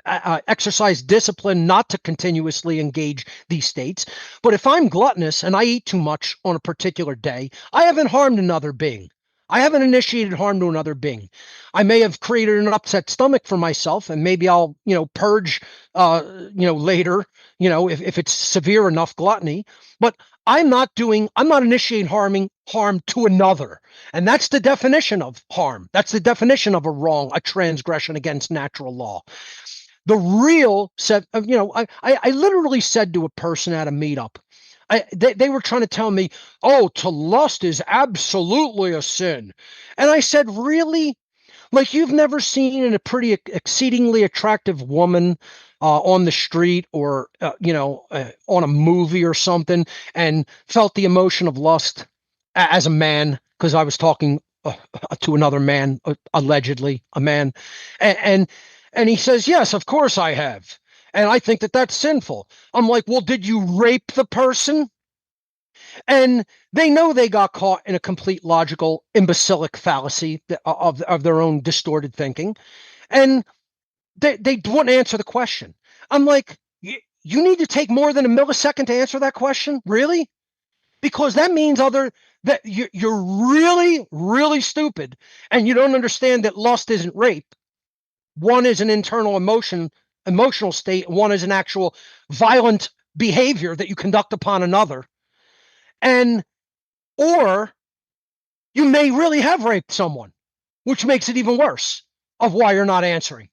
exercise discipline not to continuously engage these states. But if I'm gluttonous and I eat too much on a particular day, I haven't harmed another being. I haven't initiated harm to another being. I may have created an upset stomach for myself, and maybe I'll, purge, later, if it's severe enough gluttony. But I'm not initiating harm to another. And that's the definition of harm. That's the definition of a wrong, a transgression against natural law. The real set of, I literally said to a person at a meetup, they were trying to tell me, oh, to lust is absolutely a sin. And I said, really? Like, you've never seen a pretty exceedingly attractive woman on the street or, on a movie or something, and felt the emotion of lust as a man, because I was talking to another man, allegedly a man. And he says, yes, of course I have. And I think that that's sinful. I'm like, well, did you rape the person? And they know they got caught in a complete logical imbecilic fallacy of their own distorted thinking. And they wouldn't answer the question. I'm like, you need to take more than a millisecond to answer that question? Really? Because that means that you're really, really stupid, and you don't understand that lust isn't rape. One is an internal emotional state. One is an actual violent behavior that you conduct upon another. Or you may really have raped someone, which makes it even worse of why you're not answering.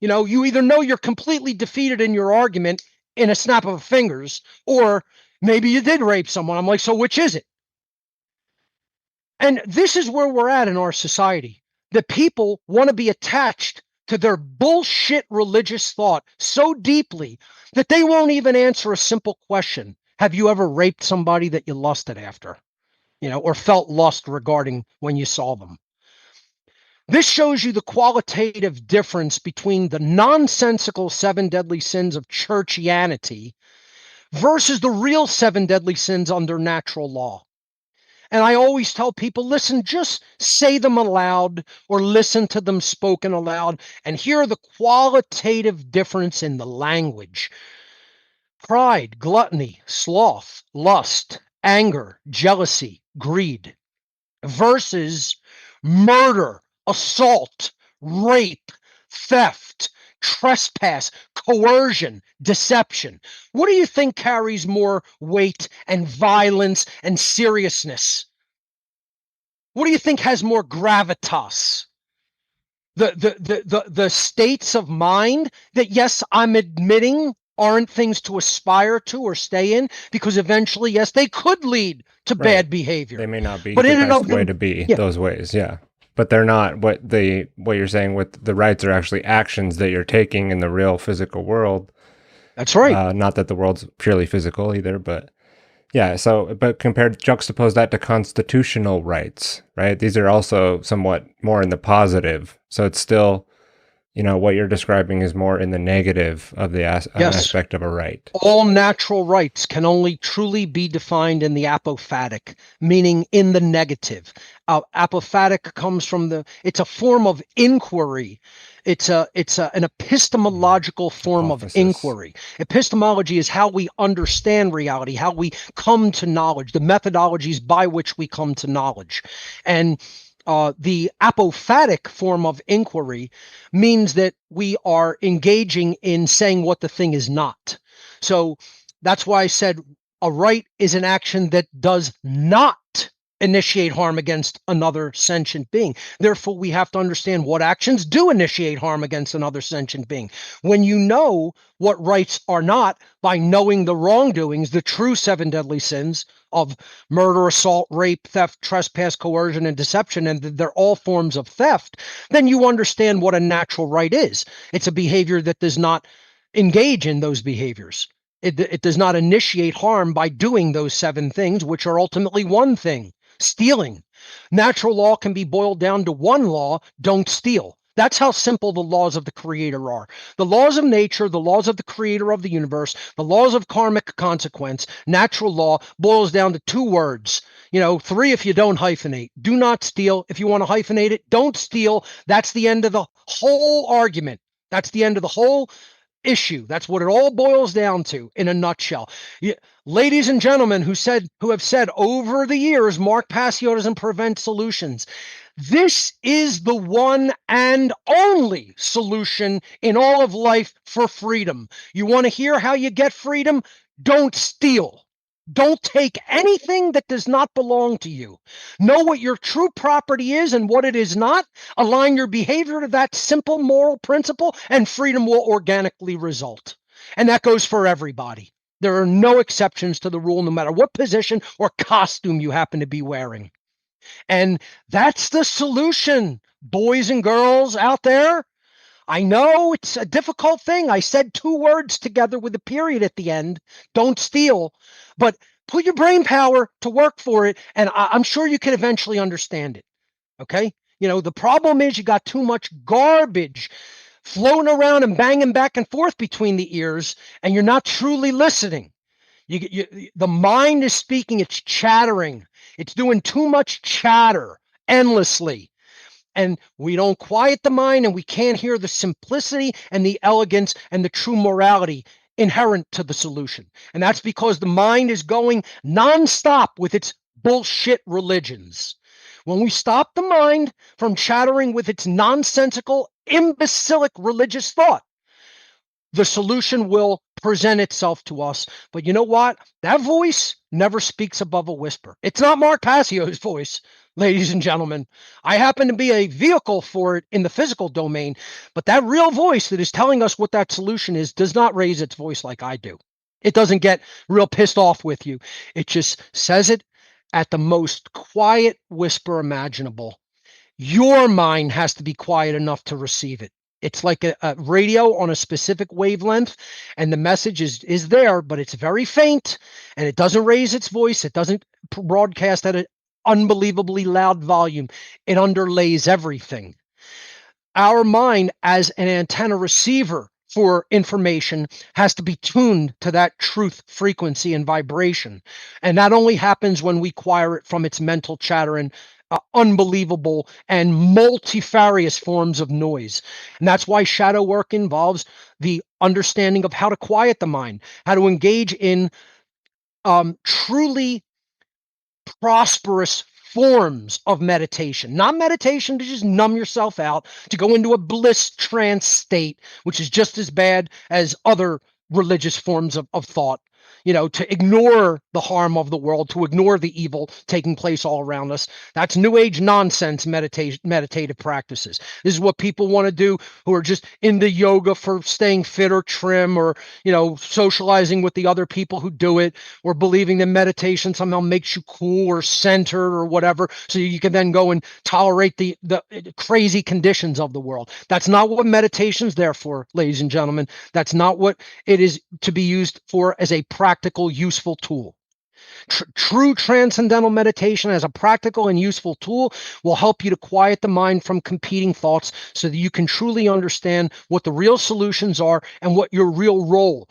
You either know you're completely defeated in your argument in a snap of fingers, or maybe you did rape someone. I'm like, so which is it? And this is where we're at in our society. The people want to be attached to their bullshit religious thought so deeply that they won't even answer a simple question. Have you ever raped somebody that you lusted after, or felt lust regarding when you saw them? This shows you the qualitative difference between the nonsensical 7 deadly sins of churchianity versus the real 7 deadly sins under natural law. And I always tell people, listen, just say them aloud or listen to them spoken aloud and hear the qualitative difference in the language. Pride, gluttony, sloth, lust, anger, jealousy, greed. versus murder, assault, rape, theft, trespass, coercion, deception. What do you think carries more weight and violence and seriousness? What do you think has more gravitas? The states of mind that, yes, I'm admitting aren't things to aspire to or stay in, because eventually, yes, they could lead to bad behavior. They may not be but the in and best of way them, to be yeah, those ways, yeah. But they're not what you're saying with the rights are actually actions that you're taking in the real physical world. that's right. Not that the world's purely physical either, but yeah. So, but juxtapose that to constitutional rights, right? These are also somewhat more in the positive. So it's still, what you're describing is more in the negative of the Yes. aspect of a right. All natural rights can only truly be defined in the apophatic, meaning in the negative. Apophatic comes from it's a form of inquiry. It's an epistemological form of Hypothesis. inquiry. Epistemology is how we understand reality, how we come to knowledge, the methodologies by which we come to knowledge. And the apophatic form of inquiry means that we are engaging in saying what the thing is not. So that's why I said a right is an action that does not initiate harm against another sentient being. Therefore, we have to understand what actions do initiate harm against another sentient being. When you know what rights are not by knowing the wrongdoings, the true 7 deadly sins of murder, assault, rape, theft, trespass, coercion, and deception, and they're all forms of theft, then you understand what a natural right is. It's a behavior that does not engage in those behaviors. It does not initiate harm by doing those 7 things, which are ultimately one thing: stealing. Natural law can be boiled down to one law: don't steal. That's how simple the laws of the Creator are. The laws of nature, the laws of the Creator of the universe, the laws of karmic consequence, natural law boils down to 2 words. 3 if you don't hyphenate. Do not steal. If you want to hyphenate it, don't steal. That's the end of the whole argument. That's the end of the whole issue. That's what it all boils down to in a nutshell. Ladies and gentlemen who have said over the years, Mark Passio doesn't prevent solutions. This is the one and only solution in all of life for freedom. You want to hear how you get freedom? Don't steal. Don't take anything that does not belong to you. Know what your true property is and what it is not. Align your behavior to that simple moral principle, and freedom will organically result. And that goes for everybody. There are no exceptions to the rule, no matter what position or costume you happen to be wearing. And that's the solution, boys and girls out there. I know it's a difficult thing. I said 2 words together with a period at the end: don't steal. But put your brain power to work for it, and I'm sure you can eventually understand it. Okay? The problem is you got too much garbage floating around and banging back and forth between the ears, and you're not truly listening. The mind is speaking, it's chattering. It's doing too much chatter endlessly. And we don't quiet the mind, and we can't hear the simplicity and the elegance and the true morality inherent to the solution. And that's because the mind is going nonstop with its bullshit religions. When we stop the mind from chattering with its nonsensical, imbecilic religious thought, the solution will present itself to us. But you know what? That voice never speaks above a whisper. It's not Mark Passio's voice, ladies and gentlemen. I happen to be a vehicle for it in the physical domain, but that real voice that is telling us what that solution is does not raise its voice like I do. It doesn't get real pissed off with you. It just says it at the most quiet whisper imaginable. Your mind has to be quiet enough to receive it. It's like a radio on a specific wavelength, and the message is there, but it's very faint, and it doesn't raise its voice. It doesn't broadcast at an unbelievably loud volume. It underlays everything. Our mind, as an antenna receiver for information, has to be tuned to that truth frequency and vibration. And that only happens when we quiet it from its mental chatter and unbelievable and multifarious forms of noise. And that's why shadow work involves the understanding of how to quiet the mind, how to engage in truly prosperous forms of meditation, not meditation to just numb yourself out, to go into a bliss trance state, which is just as bad as other religious forms of thought, to ignore the harm of the world, to ignore the evil taking place all around us. That's New Age nonsense meditative practices. This is what people want to do who are just into yoga for staying fit or trim, or, socializing with the other people who do it, or believing that meditation somehow makes you cool or centered or whatever, so you can then go and tolerate the crazy conditions of the world. That's not what meditation's there for, ladies and gentlemen. That's not what it is to be used for as a practical, useful tool. True transcendental meditation as a practical and useful tool will help you to quiet the mind from competing thoughts, so that you can truly understand what the real solutions are and what your real role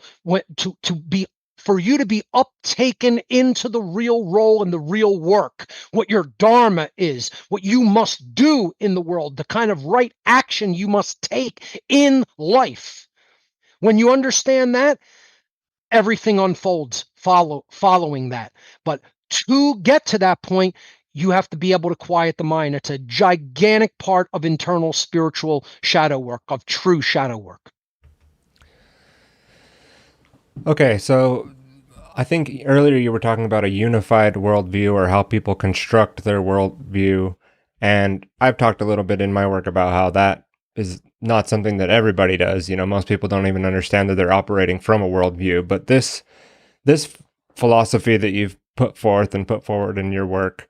for you to be uptaken into the real role and the real work, what your dharma is, what you must do in the world, the kind of right action you must take in life. When you understand that, everything unfolds following that. But to get to that point, you have to be able to quiet the mind. It's a gigantic part of internal spiritual shadow work, of true shadow work. Okay, so I think earlier you were talking about a unified worldview, or how people construct their worldview. And I've talked a little bit in my work about how that is not something that everybody does. Most people don't even understand that they're operating from a worldview. But this philosophy that you've put forth and put forward in your work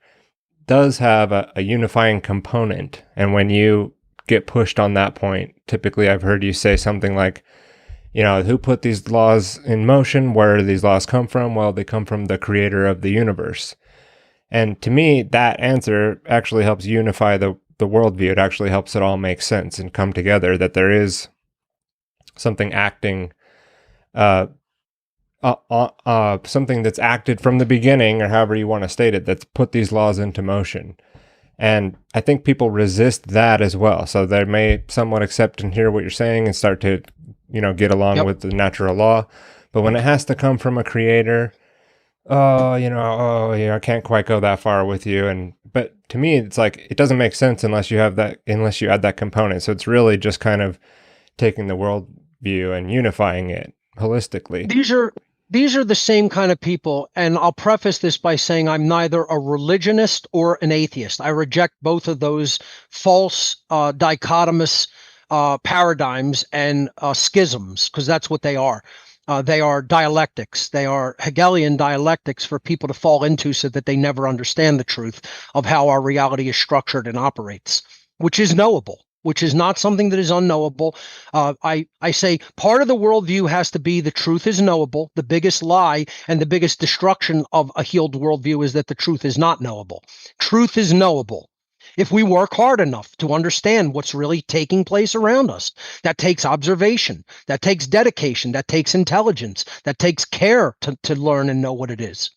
does have a unifying component. And when you get pushed on that point, typically I've heard you say something like, who put these laws in motion? Where do these laws come from? Well, they come from the creator of the universe. And to me, that answer actually helps unify the worldview. It actually helps it all make sense and come together, that there is something acting, something that's acted from the beginning, or however you want to state it, that's put these laws into motion. And I think people resist that as well. So they may somewhat accept and hear what you're saying and start to, get along with the natural law. But when it has to come from a creator, I can't quite go that far with you. But to me, it's like, it doesn't make sense unless you add that component. So it's really just kind of taking the world view and unifying it holistically. These are the same kind of people. And I'll preface this by saying I'm neither a religionist or an atheist. I reject both of those false, dichotomous paradigms and schisms, because that's what they are. They are dialectics. They are Hegelian dialectics for people to fall into, so that they never understand the truth of how our reality is structured and operates, which is knowable, which is not something that is unknowable. I say part of the worldview has to be the truth is knowable. The biggest lie and the biggest destruction of a healed worldview is that the truth is not knowable. Truth is knowable if we work hard enough to understand what's really taking place around us. That takes observation, that takes dedication, that takes intelligence, that takes care to learn and know what it is.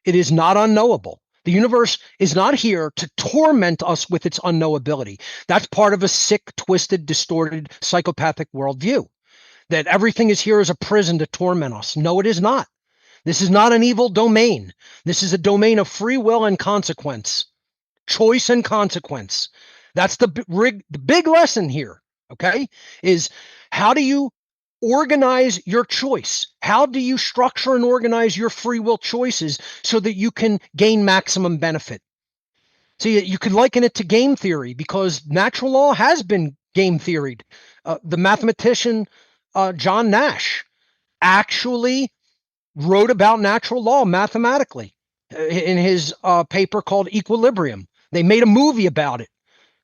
It is not unknowable. The universe is not here to torment us with its unknowability. That's part of a sick, twisted, distorted, psychopathic worldview, that everything is here as a prison to torment us. No, it is not. This is not an evil domain. This is a domain of free will and consequence. Choice and consequence. That's the big lesson here, okay? Is how do you organize your choice? How do you structure and organize your free will choices so that you can gain maximum benefit? See, you could liken it to game theory, because natural law has been game theoried. The mathematician John Nash actually wrote about natural law mathematically in his paper called Equilibrium. They made a movie about it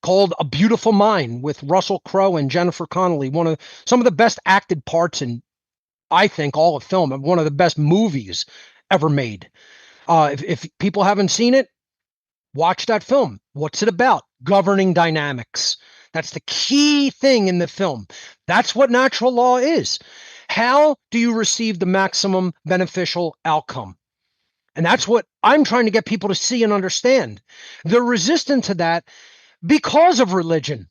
called A Beautiful Mind with Russell Crowe and Jennifer Connelly. Some of the best acted parts in, I think, all of film, and one of the best movies ever made. If people haven't seen it, watch that film. What's it about? Governing dynamics. That's the key thing in the film. That's what natural law is. How do you receive the maximum beneficial outcome? And that's what I'm trying to get people to see and understand. They're resistant to that because of religion,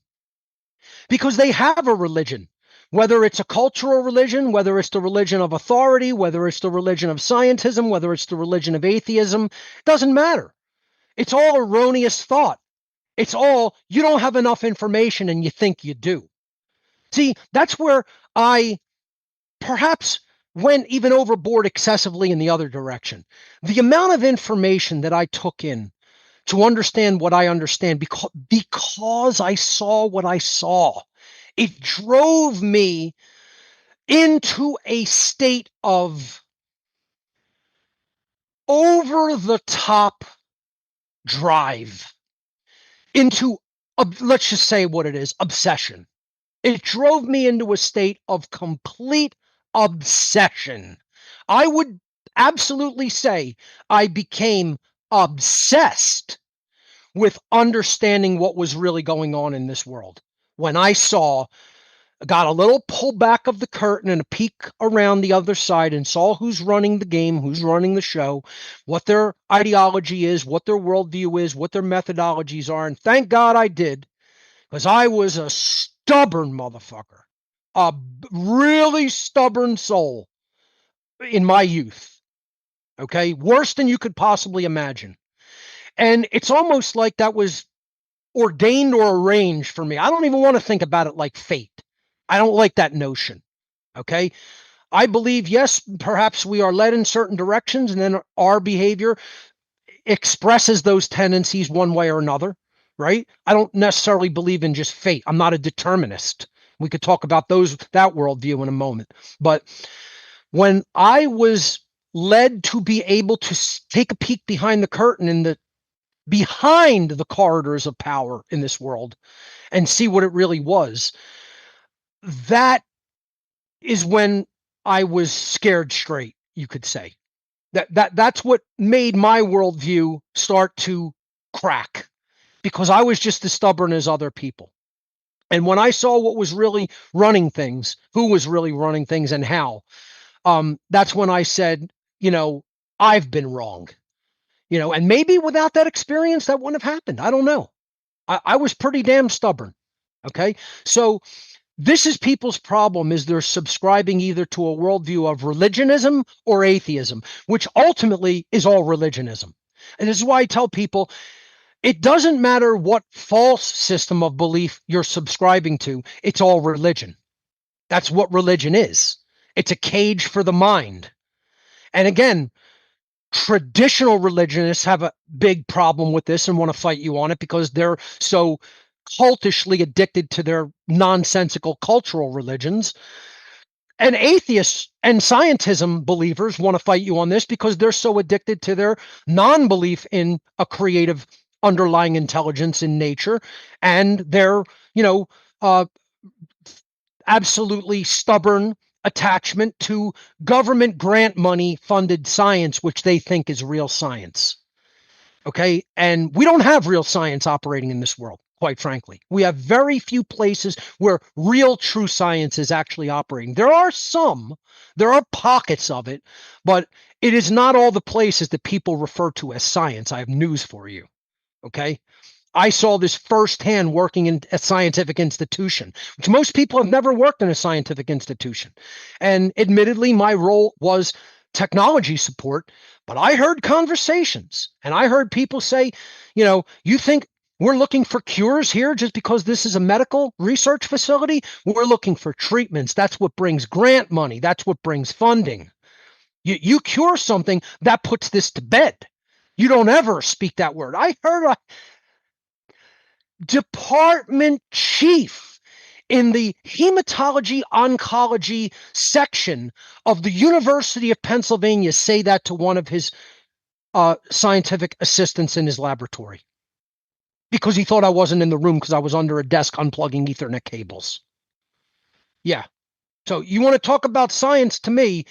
because they have a religion, whether it's a cultural religion, whether it's the religion of authority, whether it's the religion of scientism, whether it's the religion of atheism, doesn't matter. It's all erroneous thought. It's all, you don't have enough information and you think you do. See, that's where I perhaps went even overboard excessively in the other direction. The amount of information that I took in to understand what I understand, because I saw what I saw, it drove me into a state of over the top drive, into, let's just say what it is, obsession. It drove me into a state of complete obsession. I would absolutely say I became obsessed with understanding what was really going on in this world. When I got a little pullback of the curtain and a peek around the other side and saw who's running the game, who's running the show, what their ideology is, what their worldview is, what their methodologies are. And thank God I did, because I was a stubborn motherfucker, a really stubborn soul in my youth. Okay, worse than you could possibly imagine. And it's almost like that was ordained or arranged for me. I don't even want to think about it like fate. I don't like that notion. Okay, I believe, yes, perhaps we are led in certain directions, and then our behavior expresses those tendencies one way or another, right? I don't necessarily believe in just fate. I'm not a determinist. We could talk about that worldview in a moment. But when I was led to be able to take a peek behind the curtain behind the corridors of power in this world and see what it really was, that is when I was scared straight, you could say. That's what made my worldview start to crack, because I was just as stubborn as other people. And when I saw what was really running things, who was really running things and how, that's when I said, I've been wrong. And maybe without that experience, that wouldn't have happened. I don't know. I was pretty damn stubborn. Okay. So this is people's problem, is they're subscribing either to a worldview of religionism or atheism, which ultimately is all religionism. And this is why I tell people, it doesn't matter what false system of belief you're subscribing to, it's all religion. That's what religion is. It's a cage for the mind. And again, traditional religionists have a big problem with this and want to fight you on it, because they're so cultishly addicted to their nonsensical cultural religions. And atheists and scientism believers want to fight you on this because they're so addicted to their non-belief in a creative underlying intelligence in nature, and their, absolutely stubborn attachment to government grant money funded science, which they think is real science. Okay. And we don't have real science operating in this world, quite frankly. We have very few places where real true science is actually operating. There are pockets of it, but it is not all the places that people refer to as science. I have news for you. Okay. I saw this firsthand working in a scientific institution, which most people have never worked in a scientific institution. And admittedly, my role was technology support, but I heard conversations and I heard people say, you think we're looking for cures here just because this is a medical research facility? We're looking for treatments. That's what brings grant money. That's what brings funding. You cure something, that puts this to bed. You don't ever speak that word. I heard a department chief in the hematology oncology section of the University of Pennsylvania say that to one of his scientific assistants in his laboratory, because he thought I wasn't in the room because I was under a desk unplugging Ethernet cables. Yeah. So you want to talk about science to me?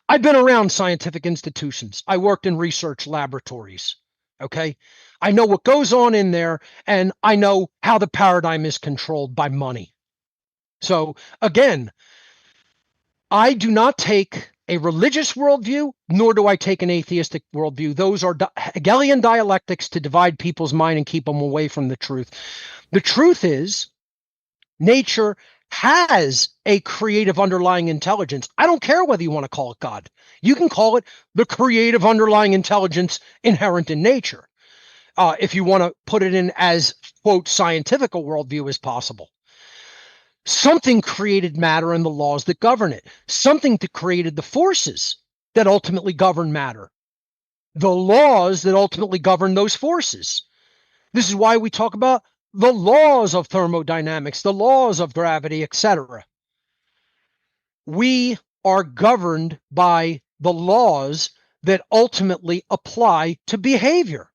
I've been around scientific institutions. I worked in research laboratories. Okay. I know what goes on in there, and I know how the paradigm is controlled by money. So again, I do not take a religious worldview, nor do I take an atheistic worldview. Those are Hegelian dialectics to divide people's mind and keep them away from the truth. The truth is, nature has a creative underlying intelligence. I don't care whether you want to call it God. You can call it the creative underlying intelligence inherent in nature. if you want to put it in as, quote, scientific a worldview as possible. Something created matter and the laws that govern it. Something that created the forces that ultimately govern matter. The laws that ultimately govern those forces. This is why we talk about the laws of thermodynamics, the laws of gravity, etc. We are governed by the laws that ultimately apply to behavior.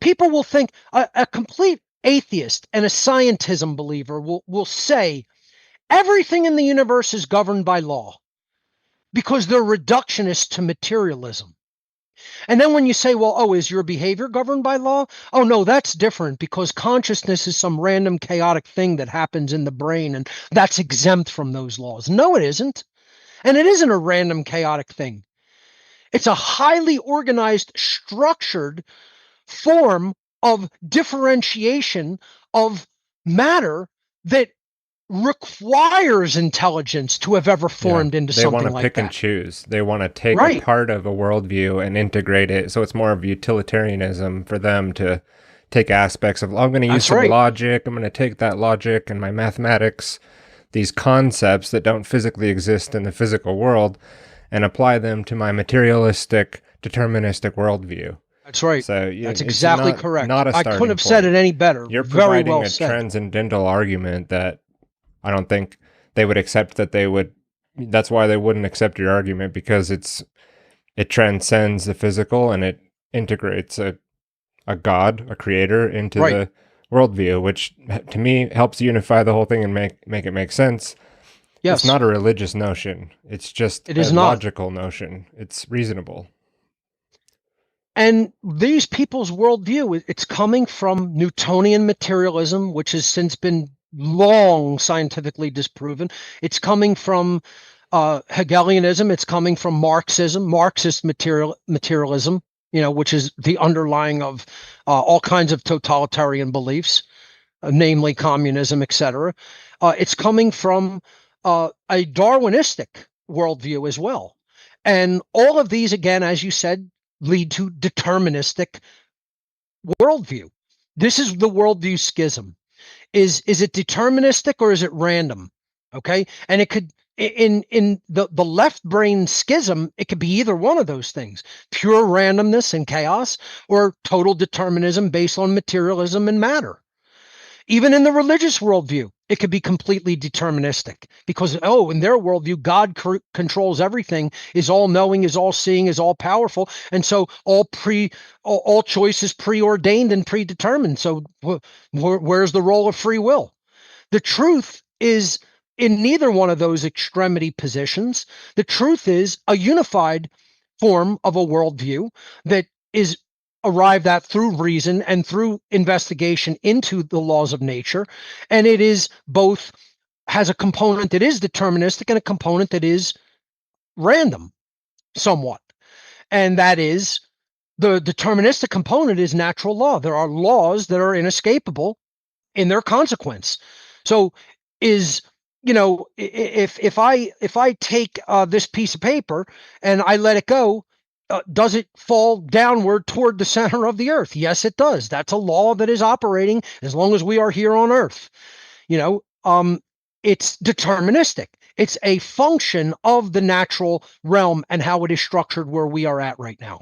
People will think a complete atheist and a scientism believer will say everything in the universe is governed by law because they're reductionists to materialism. And then when you say, well, oh, is your behavior governed by law? Oh, no, that's different because consciousness is some random chaotic thing that happens in the brain and that's exempt from those laws. No, it isn't. And it isn't a random chaotic thing. It's a highly organized, structured form of differentiation of matter that requires intelligence to have ever formed into they want something to like pick that. and choose. They want to take a Right. part of a worldview and integrate it. So it's more of utilitarianism for them to take aspects of, I'm going to use That's some right. logic. I'm going to take that logic and my mathematics, these concepts that don't physically exist in the physical world, and apply them to my materialistic, deterministic worldview. That's right. So That's it's exactly correct. not a I couldn't starting have said point. it any better. You're Very providing well a said. transcendental argument that I don't think they would accept that they would. That's why they wouldn't accept your argument, because it transcends the physical and it integrates a God, a creator, into Right. the worldview, which to me helps unify the whole thing and make it make sense. It's Yes, not a religious notion. It's just it a is not. logical notion. It's reasonable. And these people's worldview, it's coming from Newtonian materialism, which has since been long scientifically disproven. It's coming from Hegelianism. It's coming from Marxism, Marxist materialism, which is the underlying of all kinds of totalitarian beliefs, namely communism, etc. It's coming from a Darwinistic worldview as well. And all of these, again, as you said, lead to deterministic worldview. This is the worldview schism. Is it deterministic or is it random? Okay. And it could in the left brain schism, it could be either one of those things: pure randomness and chaos, or total determinism based on materialism and matter. Even in the religious worldview, it could be completely deterministic because, in their worldview, God controls everything, is all knowing, is all seeing, is all powerful. And so all choice is preordained and predetermined. So where's the role of free will? The truth is in neither one of those extremity positions. The truth is a unified form of a worldview that is arrived at through reason and through investigation into the laws of nature. And it is both has a component that is deterministic and a component that is random somewhat. And that is the deterministic component is natural law. There are laws that are inescapable in their consequence. So is if I take this piece of paper and I let it go, does it fall downward toward the center of the earth? Yes, it does. That's a law that is operating as long as we are here on earth. You know, it's deterministic. It's a function of the natural realm and how it is structured where we are at right now.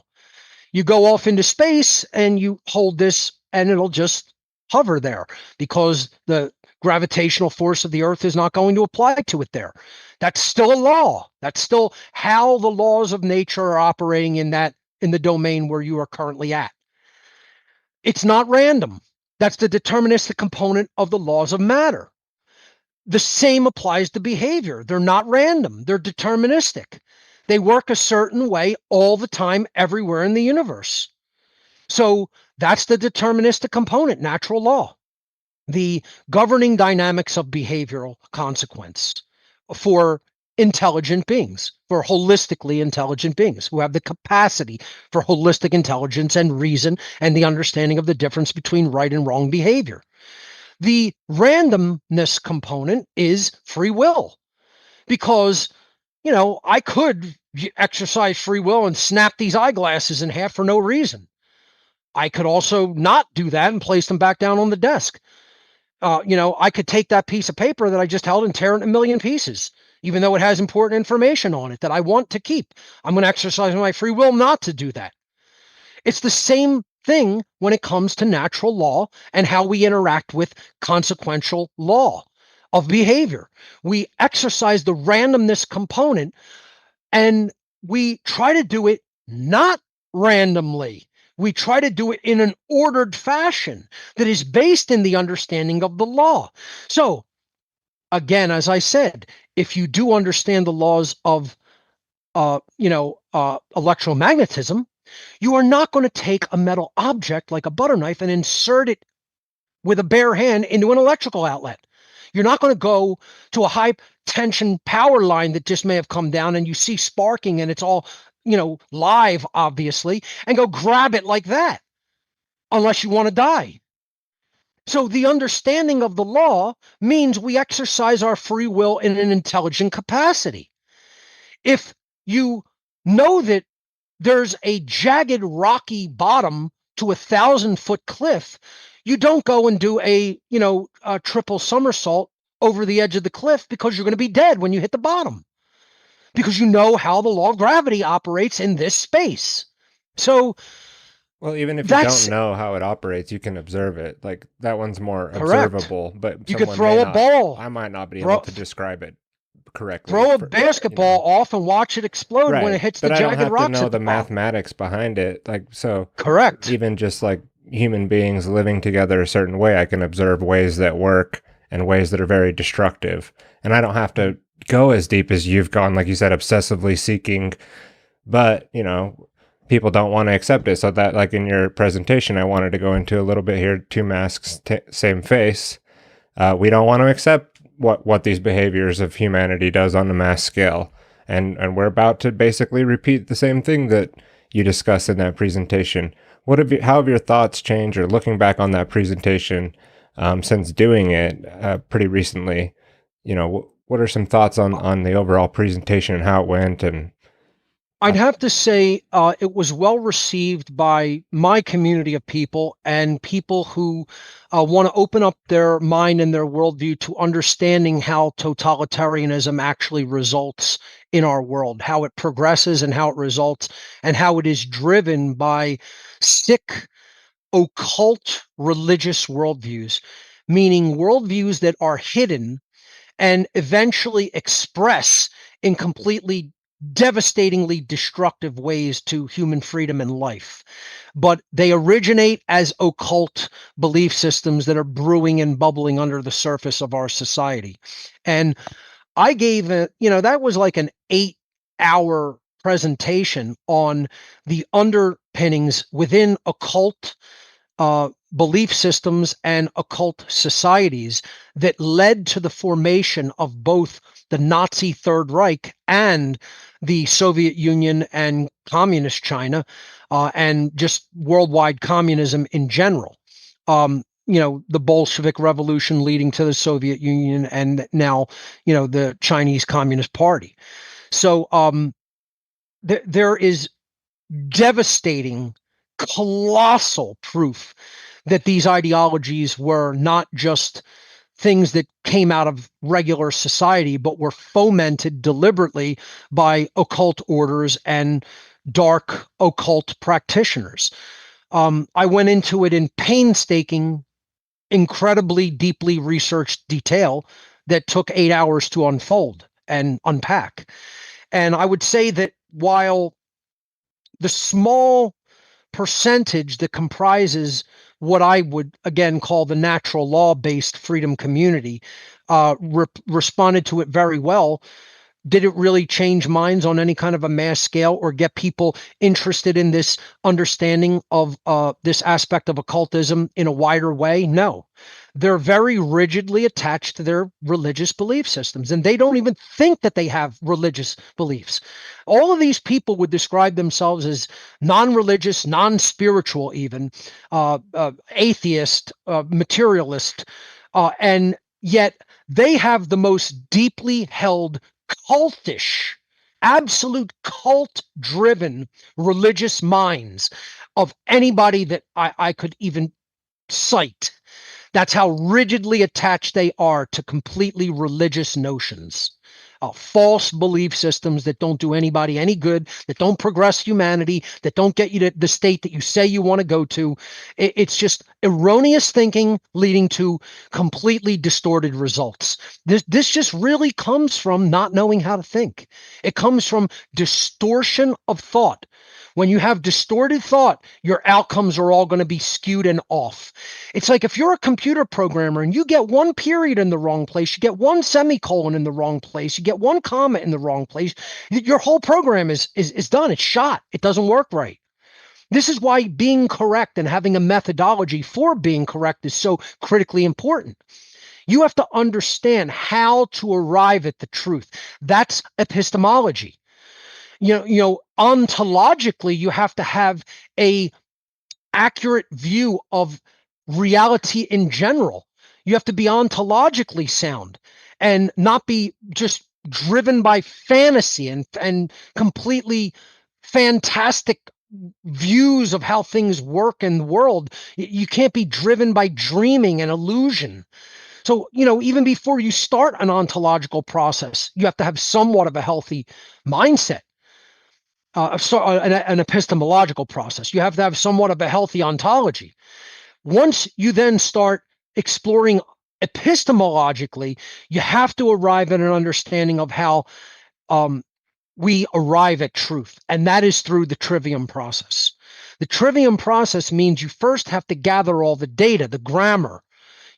You go off into space and you hold this and it'll just hover there because the gravitational force of the earth is not going to apply to it there. That's still a law. That's still how the laws of nature are operating in the domain where you are currently at. It's not random. That's the deterministic component of the laws of matter. The same applies to behavior. They're not random. They're deterministic. They work a certain way all the time, everywhere in the universe. So that's the deterministic component, natural law, the governing dynamics of behavioral consequence for intelligent beings, for holistically intelligent beings who have the capacity for holistic intelligence and reason and the understanding of the difference between right and wrong behavior. The randomness component is free will because, I could exercise free will and snap these eyeglasses in half for no reason. I could also not do that and place them back down on the desk. I could take that piece of paper that I just held and tear it in a million pieces, even though it has important information on it that I want to keep. I'm going to exercise my free will not to do that. It's the same thing when it comes to natural law and how we interact with consequential law of behavior. We exercise the randomness component and we try to do it not randomly. We try to do it in an ordered fashion that is based in the understanding of the law. So, again, as I said, if you do understand the laws of, electromagnetism, you are not going to take a metal object like a butter knife and insert it with a bare hand into an electrical outlet. You're not going to go to a high tension power line that just may have come down and you see sparking and it's all, live, obviously, and go grab it like that, unless you want to die. So the understanding of the law means we exercise our free will in an intelligent capacity. If you know that there's a jagged, rocky bottom to a 1,000-foot cliff, you don't go and do a triple somersault over the edge of the cliff because you're going to be dead when you hit the bottom, because you know how the law of gravity operates in this space. So, well, even if you don't know how it operates, you can observe it. Like that one's more observable, but you could throw a ball. I might not be able to describe it correctly. Throw a basketball off and watch it explode when it hits the jagged rocks. But I don't have to know the mathematics behind it. Like, so correct. Even just like human beings living together a certain way, I can observe ways that work and ways that are very destructive. And I don't have to go as deep as you've gone, like you said, obsessively seeking. But, people don't want to accept it. So that, like in your presentation, I wanted to go into a little bit here, two masks, same face. We don't want to accept what these behaviors of humanity does on a mass scale. And we're about to basically repeat the same thing that you discussed in that presentation. How have your thoughts changed, or looking back on that presentation since doing it pretty recently? What are some thoughts on the overall presentation and how it went? And I'd have to say it was well received by my community of people and people who want to open up their mind and their worldview to understanding how totalitarianism actually results in our world, how it progresses and how it results, and how it is driven by sick, occult religious worldviews, meaning worldviews that are hidden and eventually express in completely devastatingly destructive ways to human freedom and life. But they originate as occult belief systems that are brewing and bubbling under the surface of our society. And I gave that was like an 8-hour presentation on the underpinnings within occult belief systems and occult societies that led to the formation of both the Nazi Third Reich and the Soviet Union and communist China, and just worldwide communism in general. The Bolshevik Revolution leading to the Soviet Union, and now, the Chinese Communist Party. So there is devastating, colossal proof that these ideologies were not just things that came out of regular society, but were fomented deliberately by occult orders and dark occult practitioners. I went into it in painstaking, incredibly deeply researched detail that took 8 hours to unfold and unpack. And I would say that while the small percentage that comprises what I would again call the natural law-based freedom community responded to it very well. Did it really change minds on any kind of a mass scale or get people interested in this understanding of this aspect of occultism in a wider way? No. They're very rigidly attached to their religious belief systems, and they don't even think that they have religious beliefs. All of these people would describe themselves as non-religious, non-spiritual even, atheist, materialist, and yet they have the most deeply held cultish absolute cult-driven religious minds of anybody that I could even cite. That's how rigidly attached they are to completely religious notions. False belief systems that don't do anybody any good, that don't progress humanity, that don't get you to the state that you say you want to go to. It's just erroneous thinking leading to completely distorted results. This just really comes from not knowing how to think. It comes from distortion of thought. When you have distorted thought, your outcomes are all going to be skewed and off. It's like if you're a computer programmer and you get one period in the wrong place, you get one semicolon in the wrong place, you get one comma in the wrong place, your whole program is done. It's shot. It doesn't work right. This is why being correct and having a methodology for being correct is so critically important. You have to understand how to arrive at the truth. That's epistemology. Ontologically, you have to have a accurate view of reality in general. You have to be ontologically sound and not be just driven by fantasy and completely fantastic views of how things work in the world. You can't be driven by dreaming and illusion. So, even before you start an ontological process, you have to have somewhat of a healthy mindset. An epistemological process. You have to have somewhat of a healthy ontology. Once you then start exploring epistemologically, you have to arrive at an understanding of how we arrive at truth, and that is through the trivium process. The trivium process means you first have to gather all the data, the grammar.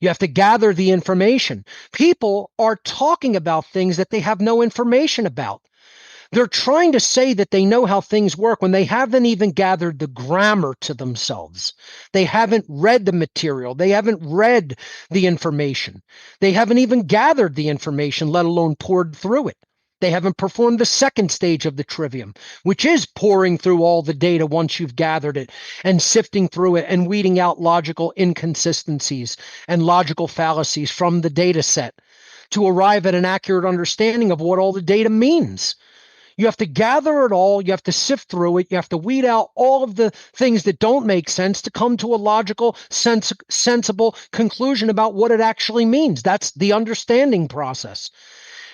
You have to gather the information. People are talking about things that they have no information about. They're trying to say that they know how things work when they haven't even gathered the grammar to themselves. They haven't read the material. They haven't read the information. They haven't even gathered the information, let alone poured through it. They haven't performed the second stage of the trivium, which is pouring through all the data once you've gathered it and sifting through it and weeding out logical inconsistencies and logical fallacies from the data set to arrive at an accurate understanding of what all the data means. You have to gather it all. You have to sift through it. You have to weed out all of the things that don't make sense to come to a logical, sensible conclusion about what it actually means. That's the understanding process.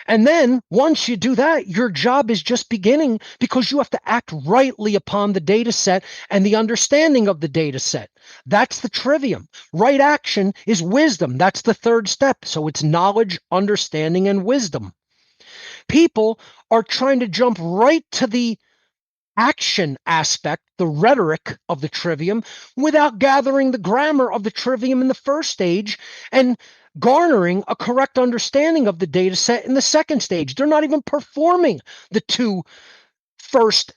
And then once you do that, your job is just beginning because you have to act rightly upon the data set and the understanding of the data set. That's the trivium. Right action is wisdom. That's the third step. So it's knowledge, understanding, and wisdom. People are trying to jump right to the action aspect, the rhetoric of the trivium, without gathering the grammar of the trivium in the first stage and garnering a correct understanding of the data set in the second stage. They're not even performing the two first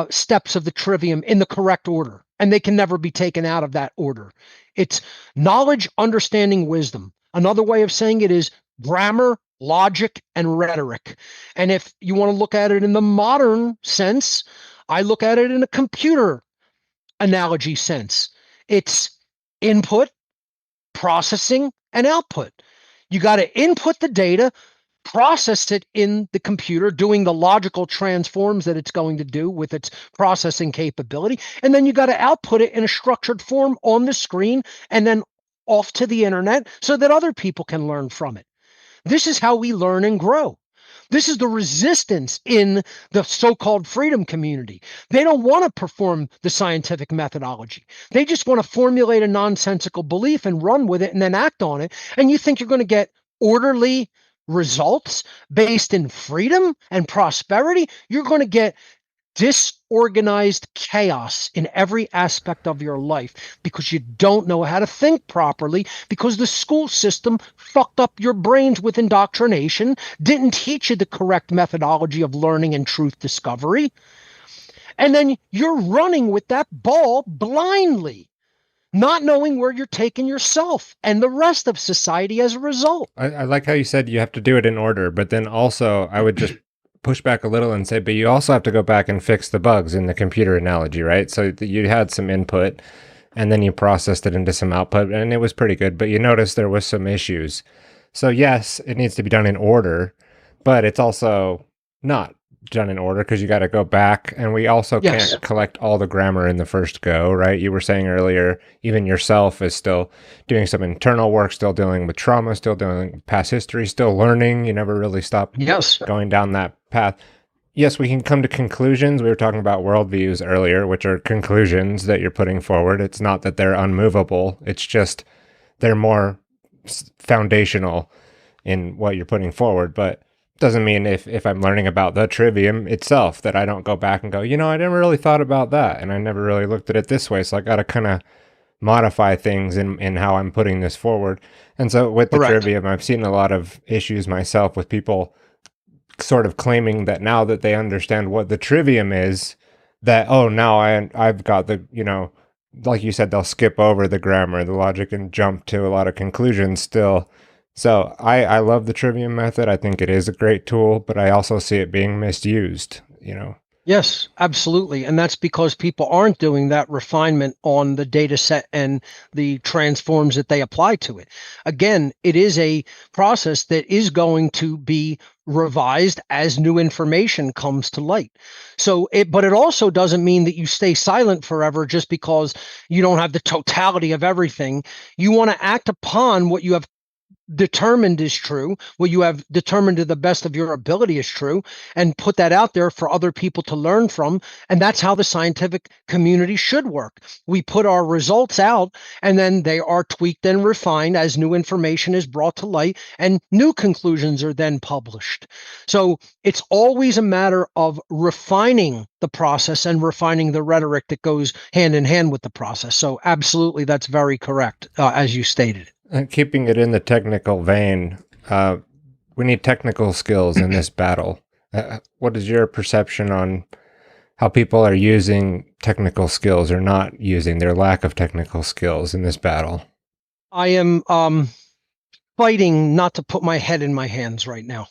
steps of the trivium in the correct order, and they can never be taken out of that order. It's knowledge, understanding, wisdom. Another way of saying it is grammar, logic, and rhetoric. And if you want to look at it in the modern sense, I look at it in a computer analogy sense. It's input, processing, and output. You got to input the data, process it in the computer, doing the logical transforms that it's going to do with its processing capability. And then you got to output it in a structured form on the screen and then off to the internet so that other people can learn from it. This is how we learn and grow. This is the resistance in the so-called freedom community. They don't want to perform the scientific methodology. They just want to formulate a nonsensical belief and run with it and then act on it. And you think you're going to get orderly results based in freedom and prosperity? You're going to get disorganized chaos in every aspect of your life because you don't know how to think properly, because the school system fucked up your brains with indoctrination, didn't teach you the correct methodology of learning and truth discovery. And then you're running with that ball blindly, not knowing where you're taking yourself and the rest of society as a result. I like how you said you have to do it in order, but then also I would just push back a little and say, but you also have to go back and fix the bugs in the computer analogy, right? So you had some input and then you processed it into some output and it was pretty good, but you noticed there was some issues. So yes, it needs to be done in order, but it's also not done in order because you got to go back, and we also Yes. can't collect all the grammar in the first go, right? You were saying earlier, even yourself is still doing some internal work, still dealing with trauma, still dealing with past history, still learning. You never really stop Yes. going down that path. Yes, we can come to conclusions. We were talking about worldviews earlier, which are conclusions that you're putting forward. It's not that they're unmovable. It's just they're more foundational in what you're putting forward. But doesn't mean if I'm learning about the trivium itself that I don't go back and go, I never really thought about that. And I never really looked at it this way. So I got to kind of modify things in how I'm putting this forward. And so with the Correct. trivium, I've seen a lot of issues myself with people sort of claiming that now that they understand what the trivium is, that, oh, now I've got the, like you said, they'll skip over the grammar, the logic, and jump to a lot of conclusions still. So I love the trivium method. I think it is a great tool, but I also see it being misused. Yes, absolutely. And that's because people aren't doing that refinement on the data set and the transforms that they apply to it. Again, it is a process that is going to be revised as new information comes to light. But it also doesn't mean that you stay silent forever just because you don't have the totality of everything. You want to act upon what you have determined is true, what you have determined to the best of your ability is true, and put that out there for other people to learn from. And that's how the scientific community should work. We put our results out, and then they are tweaked and refined as new information is brought to light, and new conclusions are then published. So it's always a matter of refining the process and refining the rhetoric that goes hand in hand with the process. So absolutely, that's very correct, as you stated. And keeping it in the technical vein, we need technical skills in this battle. What is your perception on how people are using technical skills or not using their lack of technical skills in this battle? I am fighting not to put my head in my hands right now.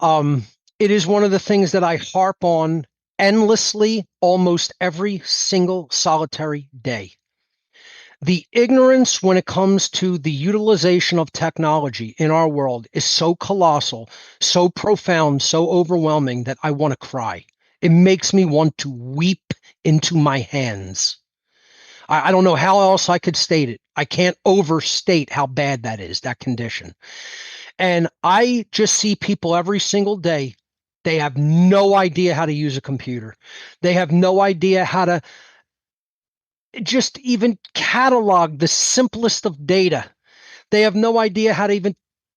It is one of the things that I harp on endlessly almost every single solitary day. The ignorance when it comes to the utilization of technology in our world is so colossal, so profound, so overwhelming that I want to cry. It makes me want to weep into my hands. I don't know how else I could state it. I can't overstate how bad that is, that condition. And I just see people every single day. They have no idea how to use a computer. They have no idea how to just even catalog the simplest of data. They have no idea how to even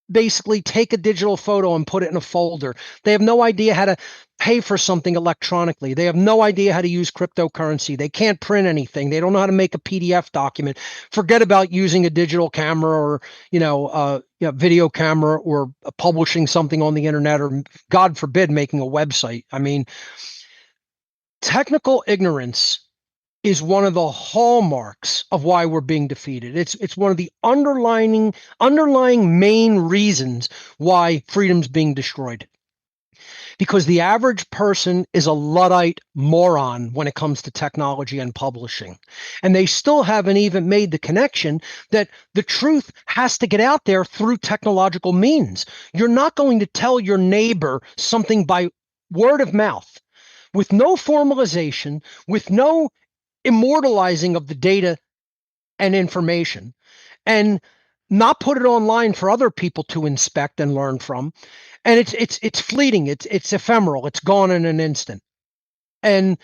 basically take a digital photo and put it in a folder. They have no idea how to pay for something electronically. They have no idea how to use cryptocurrency. They can't print anything. They don't know how to make a PDF document. Forget about using a digital camera or, video camera or publishing something on the internet or, God forbid, making a website. I mean, technical ignorance is one of the hallmarks of why we're being defeated. It's one of the underlying main reasons why freedom's being destroyed. Because the average person is a Luddite moron when it comes to technology and publishing. And they still haven't even made the connection that the truth has to get out there through technological means. You're not going to tell your neighbor something by word of mouth with no formalization, with no immortalizing of the data and information, and not put it online for other people to inspect and learn from. And it's fleeting, it's ephemeral, it's gone in an instant. And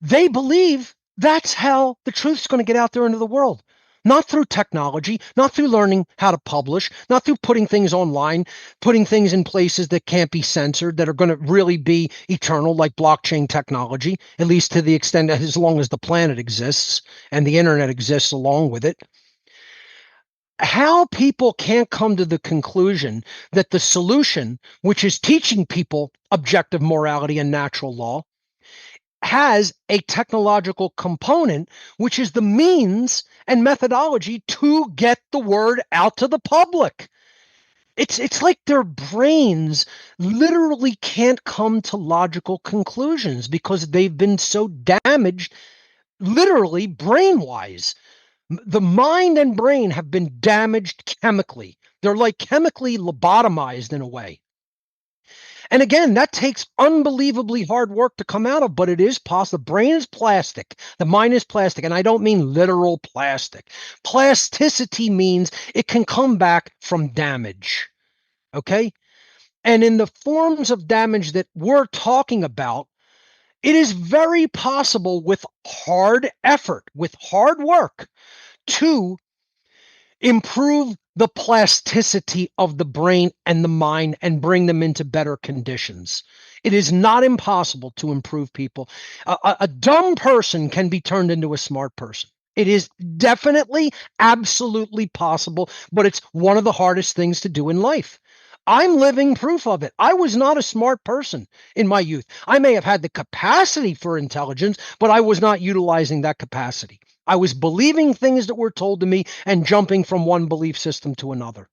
they believe that's how the truth's going to get out there into the world. Not through technology, not through learning how to publish, not through putting things online, putting things in places that can't be censored, that are going to really be eternal, like blockchain technology, at least to the extent that as long as the planet exists and the internet exists along with it. How people can't come to the conclusion that the solution, which is teaching people objective morality and natural law, has a technological component, which is the means and methodology to get the word out to the public. It's like their brains literally can't come to logical conclusions because they've been so damaged, literally brain-wise. The mind and brain have been damaged chemically. They're like chemically lobotomized in a way. And again, that takes unbelievably hard work to come out of, but it is possible. The brain is plastic. The mind is plastic. And I don't mean literal plastic. Plasticity means it can come back from damage. Okay. And in the forms of damage that we're talking about, it is very possible with hard effort, with hard work, to improve the plasticity of the brain and the mind and bring them into better conditions. It is not impossible to improve people. A dumb person can be turned into a smart person. It is definitely, absolutely possible, but it's one of the hardest things to do in life. I'm living proof of it. I was not a smart person in my youth. I may have had the capacity for intelligence, but I was not utilizing that capacity. I was believing things that were told to me and jumping from one belief system to another.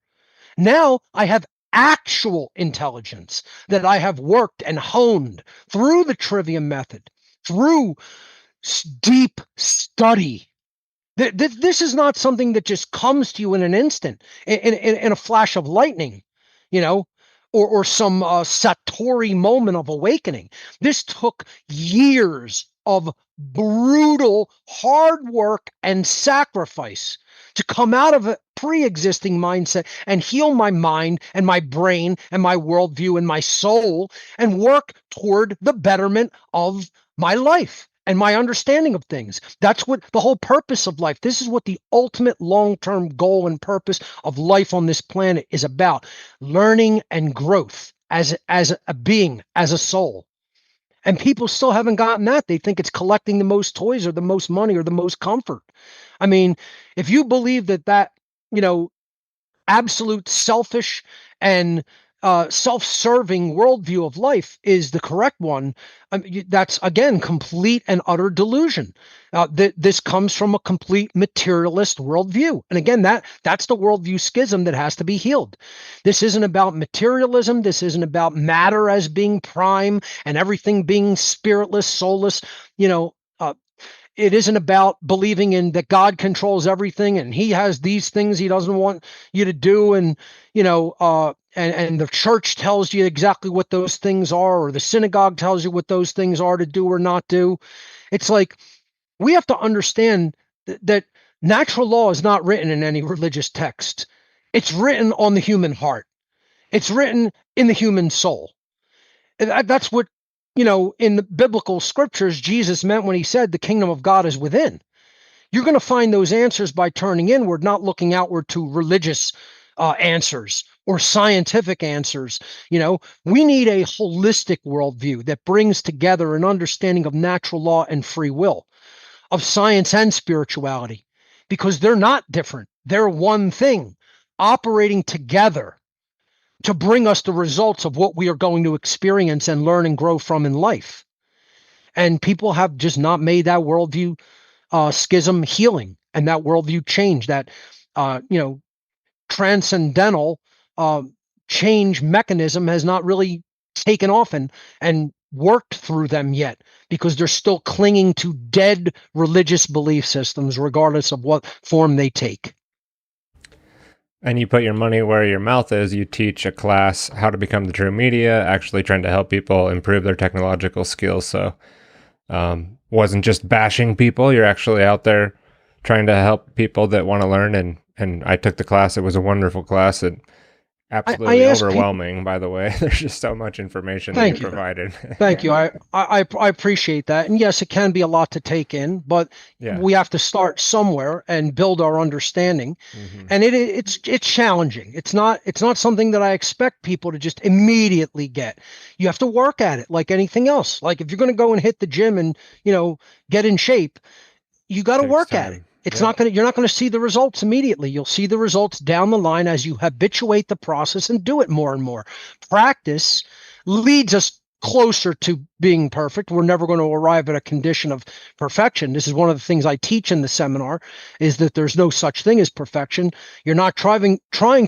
Now I have actual intelligence that I have worked and honed through the trivium method, through deep study. This is not something that just comes to you in an instant, in a flash of lightning, you know, or some Satori moment of awakening. This took years of brutal hard work and sacrifice to come out of a pre-existing mindset and heal my mind and my brain and my worldview and my soul and work toward the betterment of my life and my understanding of things. That's what the whole purpose of life. This is what the ultimate long-term goal and purpose of life on this planet is about: learning and growth as a being, as a soul. And people still haven't gotten that. They think it's collecting the most toys or the most money or the most comfort. I mean, if you believe that, you know, absolute selfish and self-serving worldview of life is the correct one, that's again complete and utter delusion. This comes from a complete materialist worldview, and again, that's the worldview schism that has to be healed. This isn't about materialism. This isn't about matter as being prime and everything being spiritless, soulless. You know, it isn't about believing in that God controls everything and he has these things he doesn't want you to do. And, you know, and the church tells you exactly what those things are, or the synagogue tells you what those things are to do or not do. It's like, we have to understand that natural law is not written in any religious text. It's written on the human heart. It's written in the human soul. That's what, you know, in the biblical scriptures, Jesus meant when he said the kingdom of God is within. You're going to find those answers by turning inward, not looking outward to religious answers or scientific answers. You know, we need a holistic worldview that brings together an understanding of natural law and free will, of science and spirituality, because they're not different. They're one thing operating together to bring us the results of what we are going to experience and learn and grow from in life. And people have just not made that worldview schism healing and that worldview change, that you know, transcendental change mechanism has not really taken off and worked through them yet, because they're still clinging to dead religious belief systems, regardless of what form they take. And you put your money where your mouth is. You teach a class how to become the true media, actually trying to help people improve their technological skills. So wasn't just bashing people. You're actually out there trying to help people that want to learn. And I took the class. It was a wonderful class. And absolutely overwhelming, by the way. There's just so much information that you provided. Thank you. I appreciate that. And yes, it can be a lot to take in, but we have to start somewhere and build our understanding. Mm-hmm. And it's challenging. It's not something that I expect people to just immediately get. You have to work at it like anything else. Like if you're going to go and hit the gym and, you know, get in shape, you got to work at it. It's not going to, you're not going to see the results immediately. You'll see the results down the line as you habituate the process and do it more and more. Practice leads us closer to being perfect. We're never going to arrive at a condition of perfection. This is one of the things I teach in the seminar, is that there's no such thing as perfection. You're not trying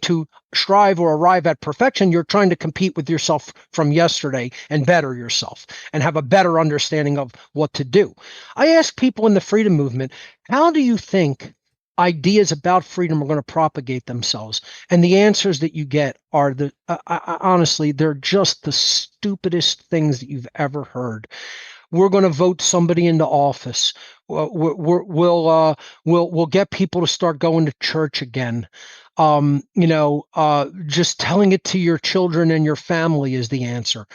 to strive or arrive at perfection. You're trying to compete with yourself from yesterday and better yourself and have a better understanding of what to do. I ask people in the freedom movement, how do you think ideas about freedom are going to propagate themselves. And the answers that you get are honestly, they're just the stupidest things that you've ever heard. We're going to vote somebody into office. We'll get people to start going to church again. Just telling it to your children and your family is the answer.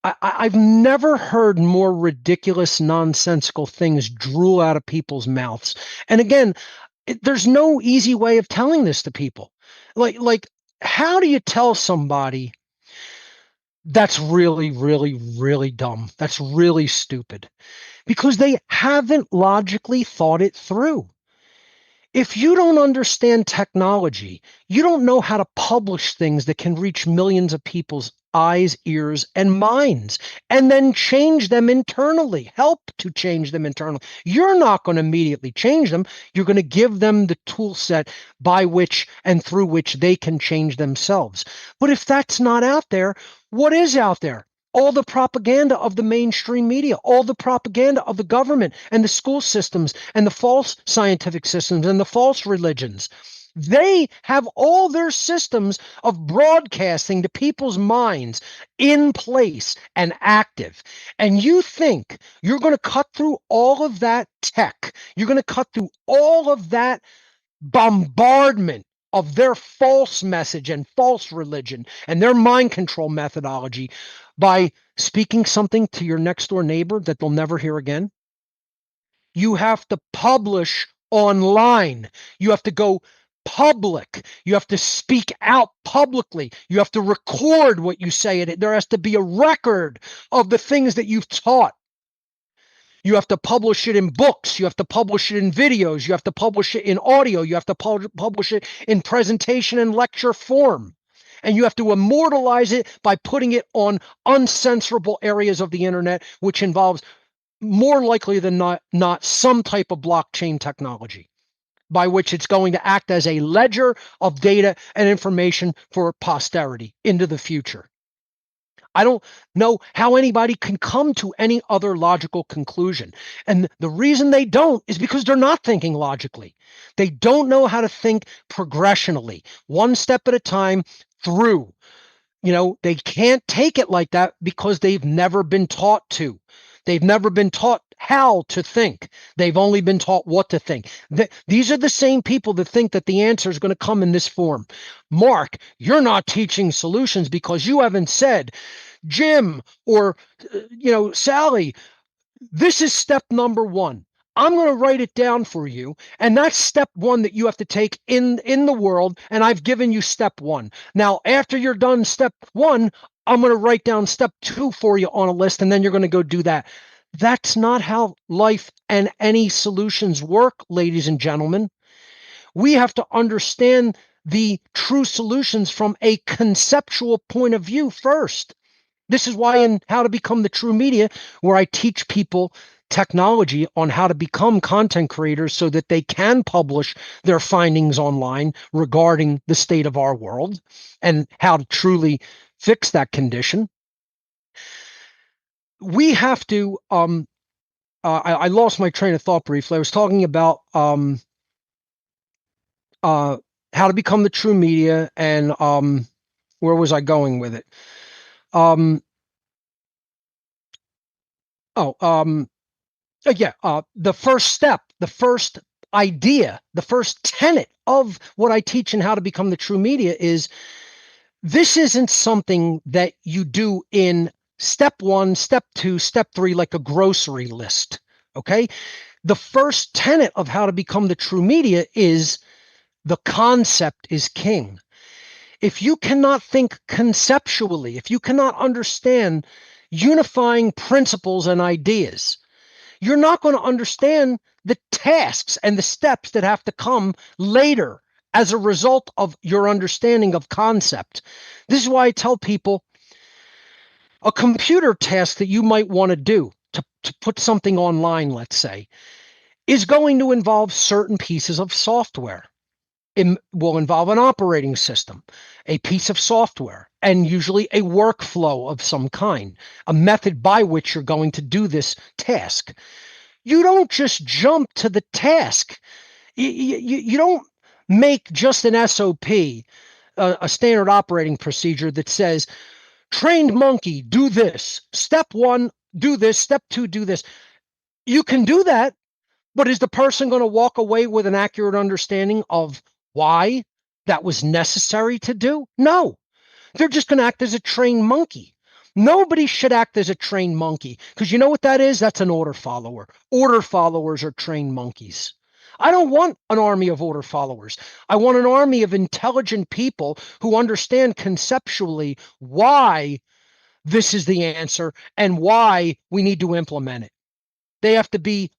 I've never heard more ridiculous, nonsensical things drool out of people's mouths. And again, there's no easy way of telling this to people. Like, how do you tell somebody that's really, really, really dumb? That's really stupid, because they haven't logically thought it through. If you don't understand technology, you don't know how to publish things that can reach millions of people's eyes, ears, and minds, and then change them internally, help to change them internally. You're not going to immediately change them. You're going to give them the tool set by which and through which they can change themselves. But if that's not out there, what is out there? All the propaganda of the mainstream media, all the propaganda of the government and the school systems and the false scientific systems and the false religions. They have all their systems of broadcasting to people's minds in place and active. And you think you're going to cut through all of that tech, you're going to cut through all of that bombardment of their false message and false religion and their mind control methodology by speaking something to your next door neighbor that they'll never hear again? You have to publish online. You have to go public. You have to speak out publicly. You have to record what you say. There has to be a record of the things that you've taught. You have to publish it in books. You have to publish it in videos. You have to publish it in audio. You have to publish it in presentation and lecture form. And you have to immortalize it by putting it on uncensorable areas of the internet, which involves more likely than not some type of blockchain technology, by which it's going to act as a ledger of data and information for posterity into the future. I don't know how anybody can come to any other logical conclusion. And the reason they don't is because they're not thinking logically. They don't know how to think progressionally, one step at a time through. They can't take it like that because they've never been taught to. They've never been taught how to think. They've only been taught what to think. These are the same people that think that the answer is going to come in this form. Mark, you're not teaching solutions because you haven't said, Jim or Sally, this is step number one. I'm going to write it down for you. And that's step one that you have to take in the world. And I've given you step one. Now, after you're done step one, I'm going to write down step two for you on a list. And then you're going to go do that. That's not how life and any solutions work, ladies and gentlemen. We have to understand the true solutions from a conceptual point of view first. This is why in How to Become the True Media, where I teach people technology on how to become content creators so that they can publish their findings online regarding the state of our world and how to truly fix that condition. We have to, I lost my train of thought briefly. I was talking about how to become the true media and where was I going with it? The first step, the first idea, the first tenet of what I teach in How to Become the True Media is this isn't something that you do in step one, step two, step three, like a grocery list. Okay. The first tenet of How to Become the True Media is the concept is king. If you cannot think conceptually, if you cannot understand unifying principles and ideas, you're not going to understand the tasks and the steps that have to come later as a result of your understanding of concept. This is why I tell people a computer task that you might want to do to put something online, let's say, is going to involve certain pieces of software. It will involve an operating system, a piece of software, and usually a workflow of some kind, a method by which you're going to do this task. You don't just jump to the task. You don't make just an SOP, a standard operating procedure that says, trained monkey, do this. Step 1, do this. Step 2, do this. You can do that, but is the person going to walk away with an accurate understanding of why that was necessary to do? No. They're just going to act as a trained monkey. Nobody should act as a trained monkey, because you know what that is? That's an order follower. Order followers are trained monkeys. I don't want an army of order followers. I want an army of intelligent people who understand conceptually why this is the answer and why we need to implement it. They have to be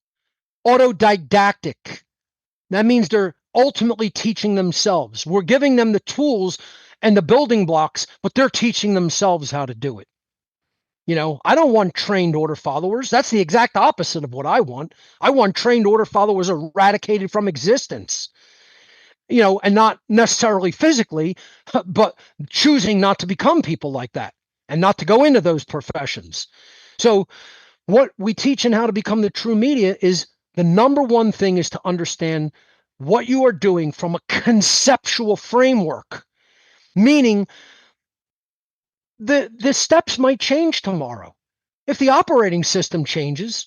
autodidactic. That means they're ultimately teaching themselves. We're giving them the tools and the building blocks, but they're teaching themselves how to do it. I don't want trained order followers. That's the exact opposite of what I want. I want trained order followers eradicated from existence, and not necessarily physically, but choosing not to become people like that and not to go into those professions. So what we teach in How to Become the True Media is the number one thing is to understand what you are doing from a conceptual framework, meaning the steps might change tomorrow. If the operating system changes,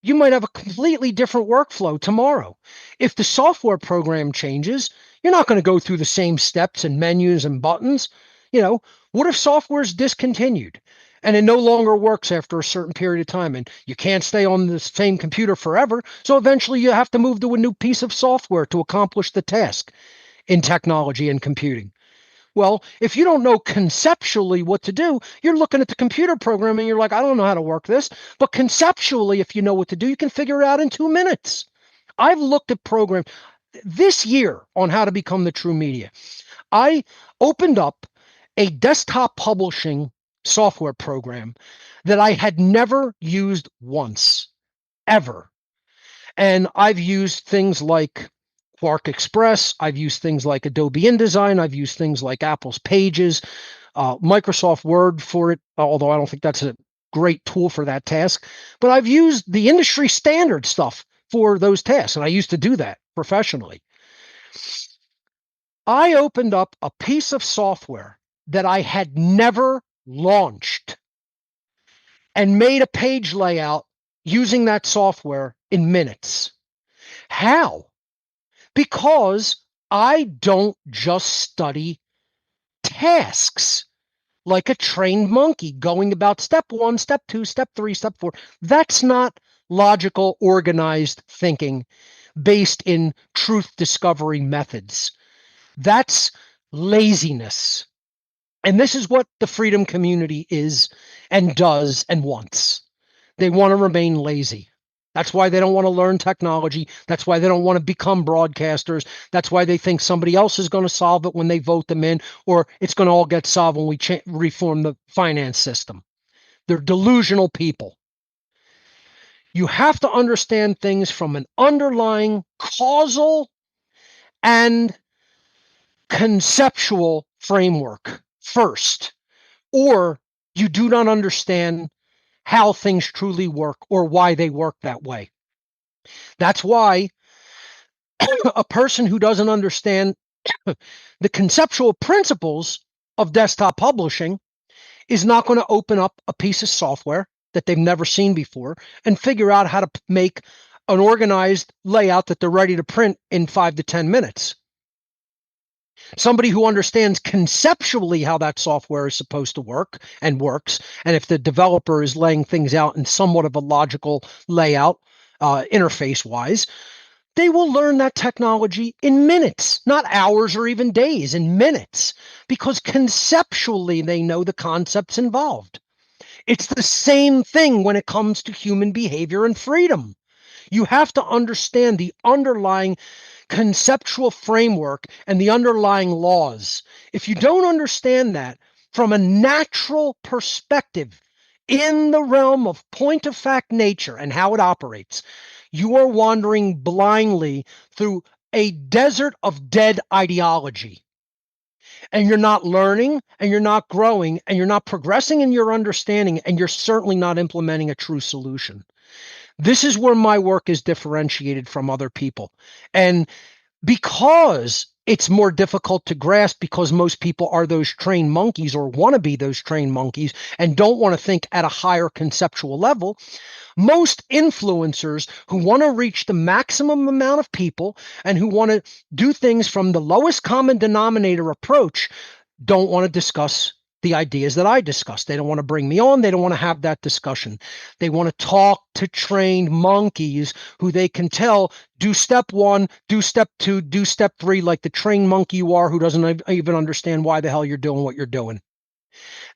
you might have a completely different workflow tomorrow. If the software program changes, you're not going to go through the same steps and menus and buttons. What if software is discontinued and it no longer works after a certain period of time, and you can't stay on the same computer forever? So eventually you have to move to a new piece of software to accomplish the task in technology and computing. Well, if you don't know conceptually what to do, you're looking at the computer program and you're like, I don't know how to work this. But conceptually, if you know what to do, you can figure it out in 2 minutes. I've looked at programs this year on How to Become the True Media. I opened up a desktop publishing software program that I had never used once, ever. And I've used things like Quark Express. I've used things like Adobe InDesign. I've used things like Apple's Pages, Microsoft Word for it, although I don't think that's a great tool for that task. But I've used the industry standard stuff for those tasks, and I used to do that professionally. I opened up a piece of software that I had never launched and made a page layout using that software in minutes. How? Because I don't just study tasks like a trained monkey going about step 1, step 2, step 3, step 4. That's not logical, organized thinking based in truth discovery methods. That's laziness. And this is what the freedom community is and does and wants. They want to remain lazy. That's why they don't want to learn technology. That's why they don't want to become broadcasters. That's why they think somebody else is going to solve it when they vote them in, or it's going to all get solved when we reform the finance system. They're delusional people. You have to understand things from an underlying causal and conceptual framework first, or you do not understand how things truly work or why they work that way. That's why a person who doesn't understand the conceptual principles of desktop publishing is not going to open up a piece of software that they've never seen before and figure out how to make an organized layout that they're ready to print in 5 to 10 minutes. Somebody who understands conceptually how that software is supposed to work and works, and if the developer is laying things out in somewhat of a logical layout, interface-wise, they will learn that technology in minutes, not hours or even days, in minutes, because conceptually they know the concepts involved. It's the same thing when it comes to human behavior and freedom. You have to understand the underlying conceptual framework and the underlying laws. If you don't understand that from a natural perspective in the realm of point of fact nature and how it operates, you are wandering blindly through a desert of dead ideology. And you're not learning, and you're not growing, and you're not progressing in your understanding, and you're certainly not implementing a true solution. This is where my work is differentiated from other people. And because it's more difficult to grasp, because most people are those trained monkeys or want to be those trained monkeys and don't want to think at a higher conceptual level, most influencers who want to reach the maximum amount of people and who want to do things from the lowest common denominator approach don't want to discuss the ideas that I discuss. They don't want to bring me on. They don't want to have that discussion. They want to talk to trained monkeys who they can tell, do step 1, do step 2, do step 3, like the trained monkey you are who doesn't even understand why the hell you're doing what you're doing.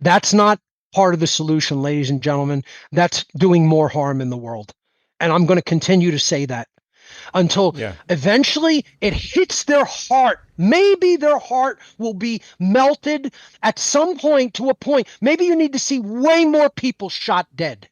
That's not part of the solution, ladies and gentlemen. That's doing more harm in the world. And I'm going to continue to say that until eventually it hits their heart. Maybe their heart will be melted at some point to a point. Maybe you need to see way more people shot dead.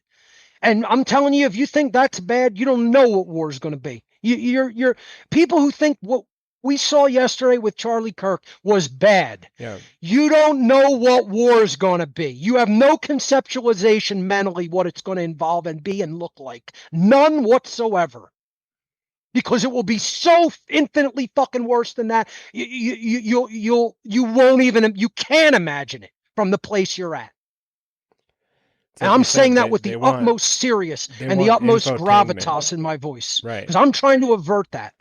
And I'm telling you, if you think that's bad, you don't know what war is going to be. You're people who think what we saw yesterday with Charlie Kirk was bad. Yeah. You don't know what war is going to be. You have no conceptualization mentally what it's going to involve and be and look like. None whatsoever. Because it will be so infinitely fucking worse than that. You won't even, you can't imagine it from the place you're at. And I'm saying that with the utmost serious and the utmost gravitas in my voice. Right. Because I'm trying to avert that,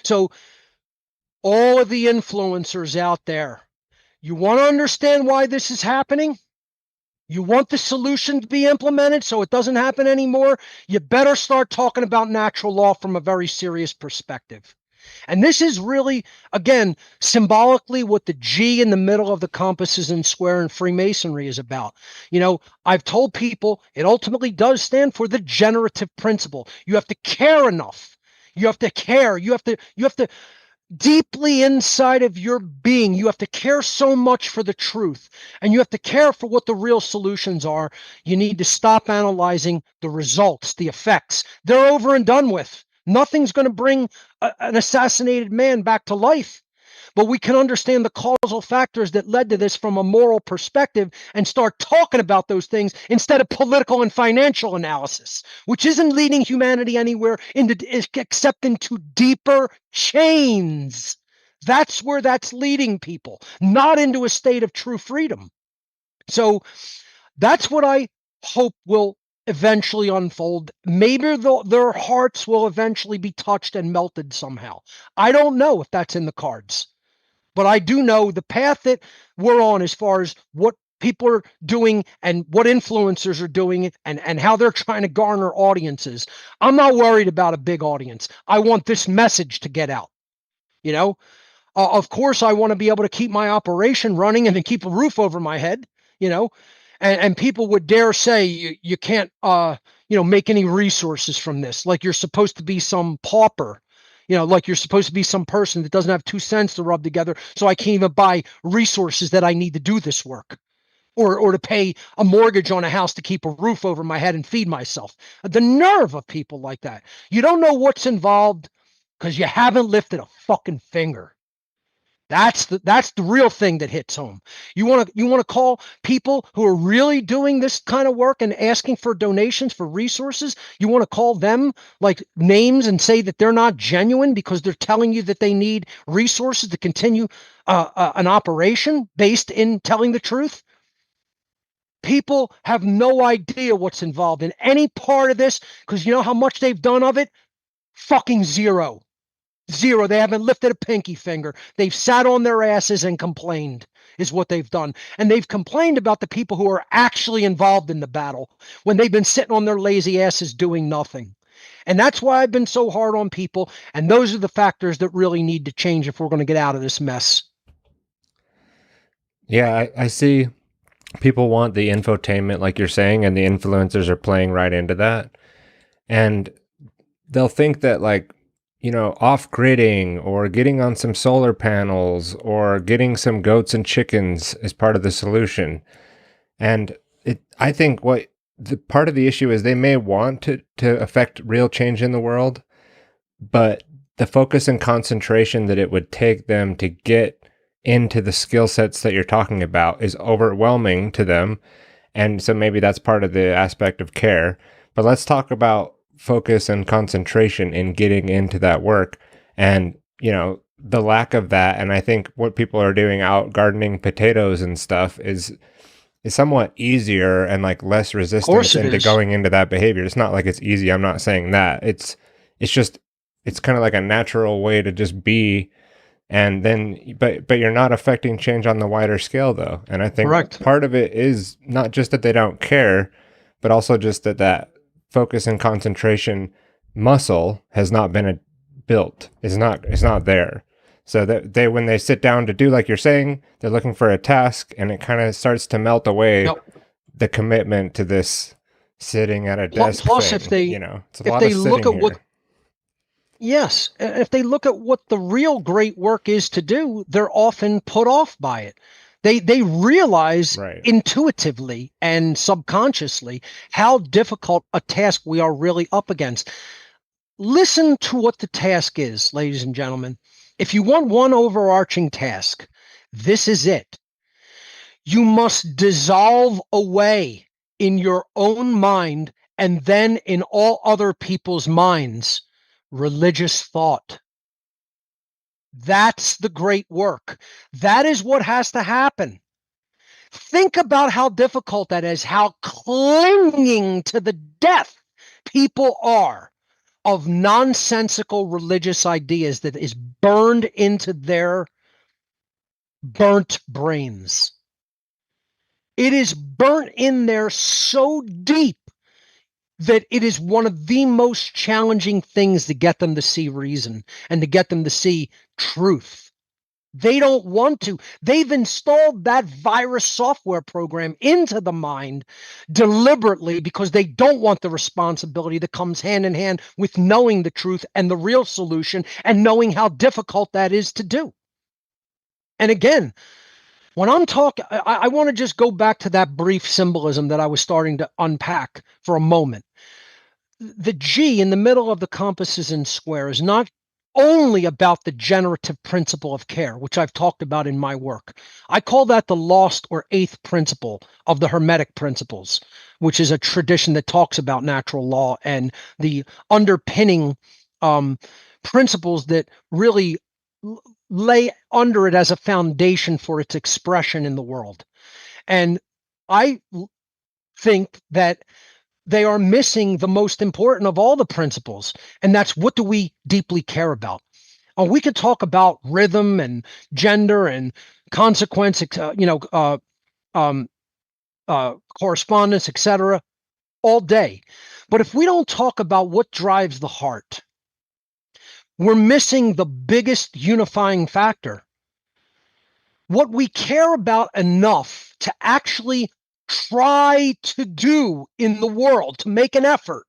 So all of the influencers out there, you want to understand why this is happening? You want the solution to be implemented so it doesn't happen anymore? You better start talking about natural law from a very serious perspective. And this is really, again, symbolically what the G in the middle of the compasses and square in Freemasonry is about. I've told people it ultimately does stand for the generative principle. You have to care enough. You have to care. You have to deeply inside of your being, you have to care so much for the truth, and you have to care for what the real solutions are. You need to stop analyzing the results, the effects. They're over and done with. Nothing's going to bring an assassinated man back to life. But we can understand the causal factors that led to this from a moral perspective and start talking about those things instead of political and financial analysis, which isn't leading humanity anywhere except into deeper chains. That's where that's leading people, not into a state of true freedom. So that's what I hope will eventually unfold. Maybe their hearts will eventually be touched and melted somehow. I don't know if that's in the cards. But I do know the path that we're on as far as what people are doing and what influencers are doing and how they're trying to garner audiences. I'm not worried about a big audience. I want this message to get out. Of course, I want to be able to keep my operation running and then keep a roof over my head, and people would dare say you can't, make any resources from this. Like you're supposed to be some pauper. Like you're supposed to be some person that doesn't have 2 cents to rub together, so I can't even buy resources that I need to do this work, or to pay a mortgage on a house to keep a roof over my head and feed myself. The nerve of people like that. You don't know what's involved because you haven't lifted a fucking finger. That's the real thing that hits home. You want to call people who are really doing this kind of work and asking for donations for resources. You want to call them like names and say that they're not genuine because they're telling you that they need resources to continue an operation based in telling the truth. People have no idea what's involved in any part of this because you know how much they've done of it? Fucking zero. Zero. They haven't lifted a pinky finger. They've sat on their asses and complained is what they've done. And they've complained about the people who are actually involved in the battle when they've been sitting on their lazy asses doing nothing. And that's why I've been so hard on people. And those are the factors that really need to change if we're going to get out of this mess. Yeah, I see people want the infotainment, like you're saying, and the influencers are playing right into that. And they'll think that off-gridding or getting on some solar panels or getting some goats and chickens is part of the solution. And I think what the part of the issue is they may want to affect real change in the world, but the focus and concentration that it would take them to get into the skill sets that you're talking about is overwhelming to them. And so maybe that's part of the aspect of care. But let's talk about focus and concentration in getting into that work. And, the lack of that. And I think what people are doing out gardening potatoes and stuff is somewhat easier and like less Of course resistance it into is. going into that behavior. It's not like it's easy. I'm not saying that. It's just it's kind of like a natural way to just be, and then but you're not affecting change on the wider scale though. And I think Correct. part of it is not just that they don't care, but also just that focus and concentration muscle has not been built. It's not there. So that when they sit down to do, like you're saying, they're looking for a task, and it kind of starts to melt away Yep. the commitment to this sitting at a desk Plus, thing. It's a if lot of they look sitting at what here. yes, if they look at what the real great work is to do, they're often put off by it. They realize Right. intuitively and subconsciously how difficult a task we are really up against. Listen to what the task is, ladies and gentlemen. If you want one overarching task, this is it. You must dissolve away in your own mind and then in all other people's minds religious thought. That's the great work. That is what has to happen. Think about how difficult that is, how clinging to the death people are of nonsensical religious ideas that is burned into their burnt brains. It is burnt in there so deep that it is one of the most challenging things to get them to see reason and to get them to see truth. They don't want to. They've installed that virus software program into the mind deliberately because they don't want the responsibility that comes hand in hand with knowing the truth and the real solution and knowing how difficult that is to do. And again, when I'm talking, I want to just go back to that brief symbolism that I was starting to unpack for a moment. The G in the middle of the compasses and square is not only about the generative principle of care, which I've talked about in my work. I call that the lost or eighth principle of the Hermetic principles, which is a tradition that talks about natural law and the underpinning principles that really lay under it as a foundation for its expression in the world. And I think that they are missing the most important of all the principles, and that's what do we deeply care about. We could talk about rhythm and gender and consequence, um, correspondence, etc., all day. But if we don't talk about what drives the heart, we're missing the biggest unifying factor. What we care about enough to actually try to do in the world, to make an effort,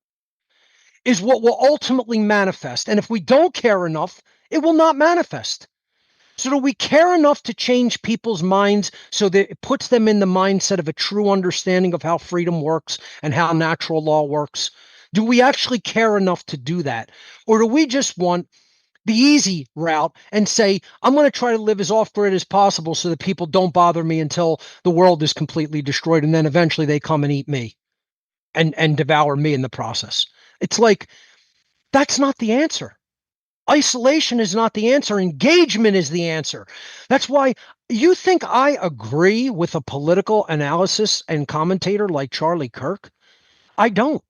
is what will ultimately manifest. And if we don't care enough, it will not manifest. So do we care enough to change people's minds so that it puts them in the mindset of a true understanding of how freedom works and how natural law works? Do we actually care enough to do that? Or do we just want the easy route and say, I'm going to try to live as off grid as possible so that people don't bother me until the world is completely destroyed, and then eventually they come and eat me and devour me in the process? It's like, that's not the answer. Isolation is not the answer. Engagement is the answer. That's why you think I agree with a political analysis and commentator like Charlie Kirk. I don't.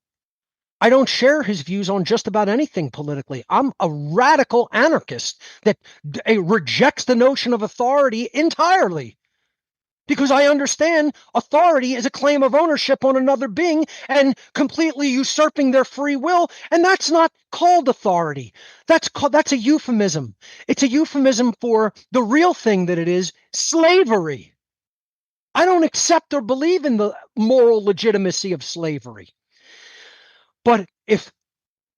I don't share his views on just about anything politically. I'm a radical anarchist that rejects the notion of authority entirely because I understand authority is a claim of ownership on another being and completely usurping their free will. And that's not called authority. That's a euphemism. It's a euphemism for the real thing that it is, slavery. I don't accept or believe in the moral legitimacy of slavery. But if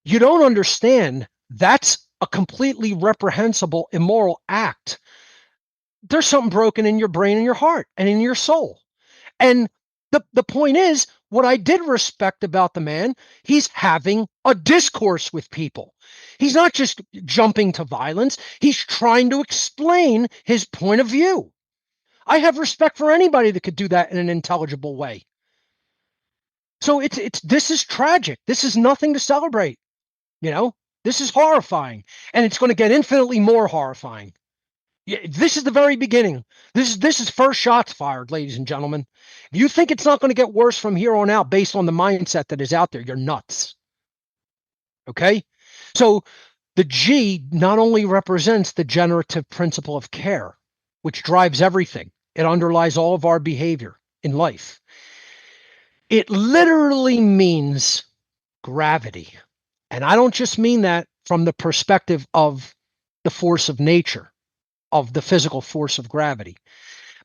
you don't understand that's a completely reprehensible, immoral act, there's something broken in your brain and your heart and in your soul. And the point is, what I did respect about the man, he's having a discourse with people. He's not just jumping to violence. He's trying to explain his point of view. I have respect for anybody that could do that in an intelligible way. So this is tragic. This is nothing to celebrate. This is horrifying, and it's going to get infinitely more horrifying. This is the very beginning. This is first shots fired, ladies and gentlemen. If you think it's not going to get worse from here on out based on the mindset that is out there, you're nuts. Okay? So the G not only represents the generative principle of care, which drives everything. It underlies all of our behavior in life. It literally means gravity. And I don't just mean that from the perspective of the force of nature, of the physical force of gravity.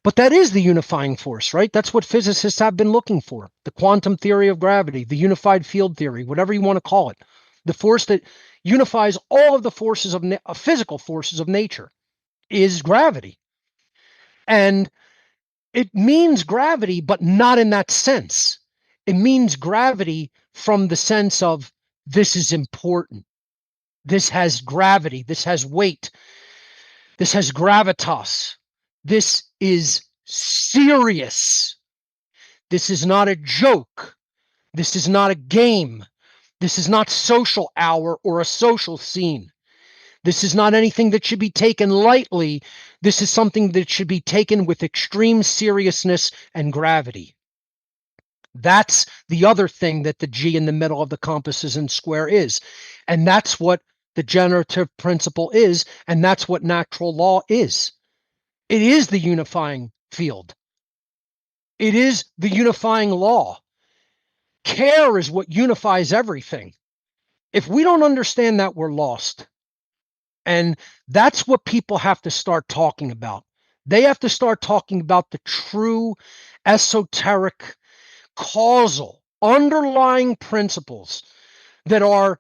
But that is the unifying force, right? That's what physicists have been looking for. The quantum theory of gravity, the unified field theory, whatever you want to call it. The force that unifies all of the forces of physical forces of nature is gravity. And it means gravity, but not in that sense. It means gravity from the sense of this is important. This has gravity. This has weight. This has gravitas. This is serious. This is not a joke. This is not a game. This is not social hour or a social scene. This is not anything that should be taken lightly. This is something that should be taken with extreme seriousness and gravity. That's the other thing that the G in the middle of the compasses and square is. And that's what the generative principle is. And that's what natural law is. It is the unifying field. It is the unifying law. Care is what unifies everything. If we don't understand that, we're lost. And that's what people have to start talking about. They have to start talking about the true esoteric, causal, underlying principles that are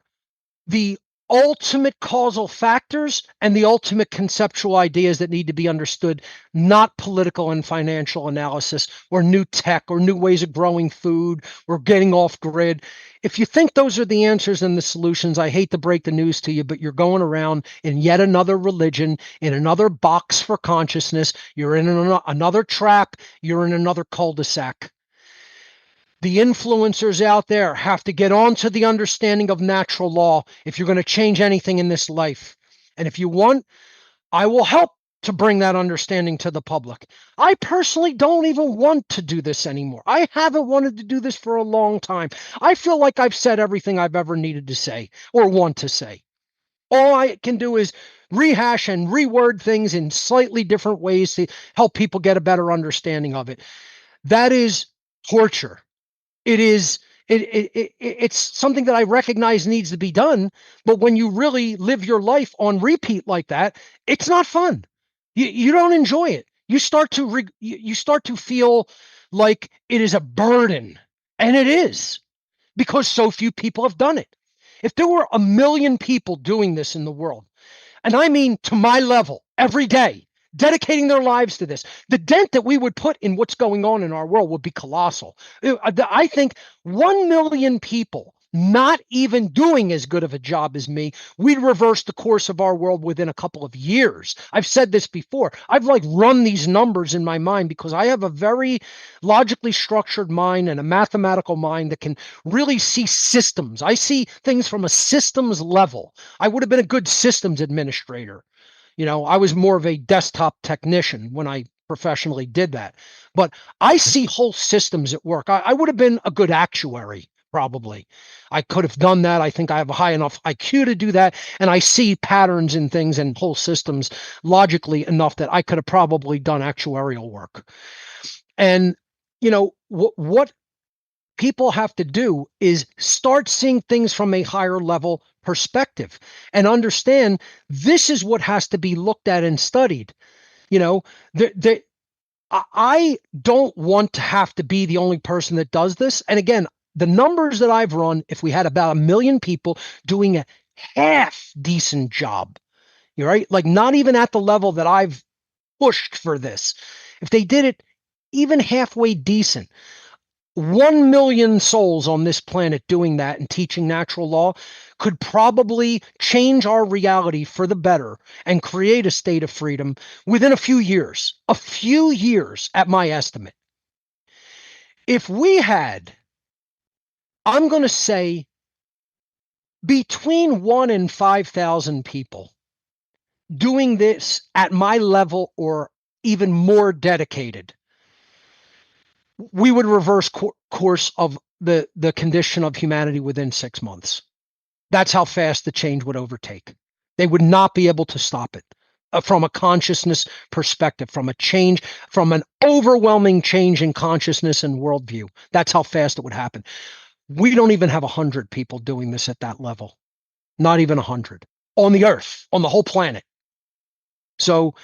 the ultimate causal factors and the ultimate conceptual ideas that need to be understood, not political and financial analysis or new tech or new ways of growing food or getting off grid. If you think those are the answers and the solutions, I hate to break the news to you, but you're going around in yet another religion, in another box for consciousness. You're in another trap. You're in another cul-de-sac. The influencers out there have to get onto the understanding of natural law if you're going to change anything in this life. And if you want, I will help to bring that understanding to the public. I personally don't even want to do this anymore. I haven't wanted to do this for a long time. I feel like I've said everything I've ever needed to say or want to say. All I can do is rehash and reword things in slightly different ways to help people get a better understanding of it. That is torture. It's something that I recognize needs to be done, but when you really live your life on repeat like that, it's not fun. You don't enjoy it. You start to feel like it is a burden, and it is, because so few people have done it. If there were 1 million people doing this in the world, and I mean to my level every day, dedicating their lives to this, the dent that we would put in what's going on in our world would be colossal. I think 1 million people not even doing as good of a job as me, we'd reverse the course of our world within a couple of years. I've said this before. I've run these numbers in my mind because I have a very logically structured mind and a mathematical mind that can really see systems. I see things from a systems level. I would have been a good systems administrator. I was more of a desktop technician when I professionally did that. But I see whole systems at work. I would have been a good actuary, probably. I could have done that. I think I have a high enough IQ to do that. And I see patterns in things and whole systems logically enough that I could have probably done actuarial work. And, what people have to do is start seeing things from a higher level perspective and understand this is what has to be looked at and studied. I don't want to have to be the only person that does this. And again, the numbers that I've run, if we had about 1 million people doing a half decent job, you're right, not even at the level that I've pushed for this, if they did it even halfway decent, 1 million souls on this planet doing that and teaching natural law could probably change our reality for the better and create a state of freedom within a few years at my estimate. If we had I'm going to say between 1 and 5,000 people doing this at my level or even more dedicated, we would reverse course of the condition of humanity within 6 months. That's how fast the change would overtake. They would not be able to stop it from a consciousness perspective, from a change, from an overwhelming change in consciousness and worldview. That's how fast it would happen. We don't even have 100 people doing this at that level. Not even 100 on the earth, on the whole planet. So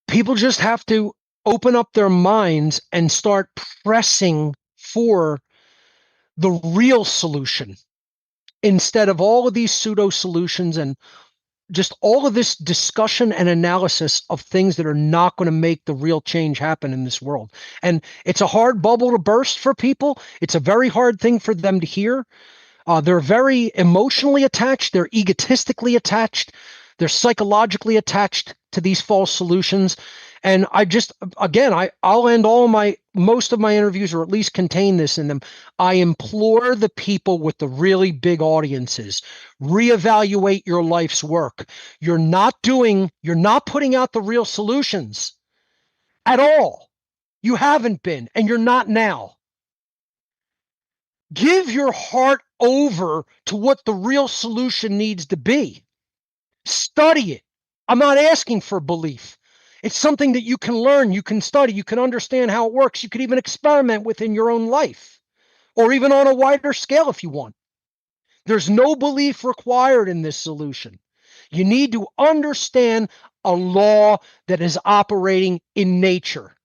people just have to open up their minds and start pressing for the real solution instead of all of these pseudo solutions and just all of this discussion and analysis of things that are not going to make the real change happen in this world. And it's a hard bubble to burst for people. It's a very hard thing for them to hear. They're very emotionally attached. They're egotistically attached. They're psychologically attached to these false solutions. And I just, again, I'll end most of my interviews, or at least contain this in them. I implore the people with the really big audiences, reevaluate your life's work. You're not putting out the real solutions at all. You haven't been, and you're not now. Give your heart over to what the real solution needs to be. Study it. I'm not asking for belief. It's something that you can learn, you can study, you can understand how it works. You could even experiment within your own life, or even on a wider scale if you want. There's no belief required in this solution. You need to understand a law that is operating in nature.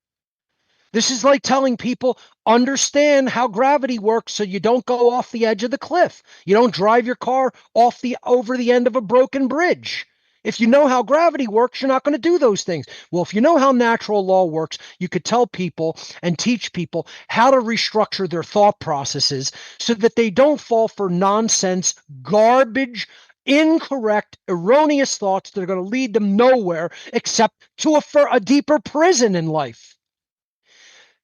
This is like telling people, understand how gravity works so you don't go off the edge of the cliff. You don't drive your car over the end of a broken bridge. If you know how gravity works, you're not going to do those things. Well, if you know how natural law works, you could tell people and teach people how to restructure their thought processes so that they don't fall for nonsense, garbage, incorrect, erroneous thoughts that are going to lead them nowhere except to a deeper prison in life.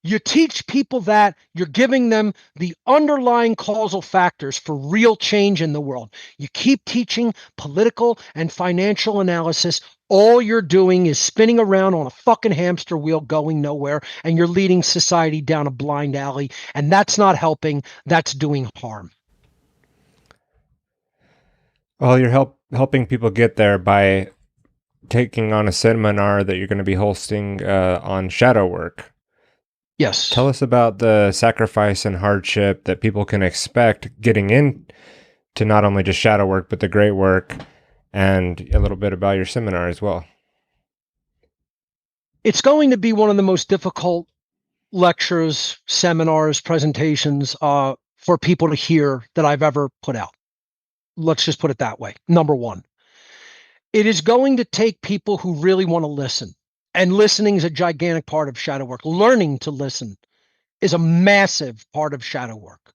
You teach people that, you're giving them the underlying causal factors for real change in the world. You keep teaching political and financial analysis. All you're doing is spinning around on a fucking hamster wheel going nowhere, and you're leading society down a blind alley. And that's not helping. That's doing harm. Well, you're helping people get there by taking on a seminar that you're going to be hosting on shadow work. Yes. Tell us about the sacrifice and hardship that people can expect getting in to not only just shadow work, but the great work, and a little bit about your seminar as well. It's going to be one of the most difficult lectures, seminars, presentations for people to hear that I've ever put out. Let's just put it that way. Number one, it is going to take people who really want to listen. And listening is a gigantic part of shadow work. Learning to listen is a massive part of shadow work.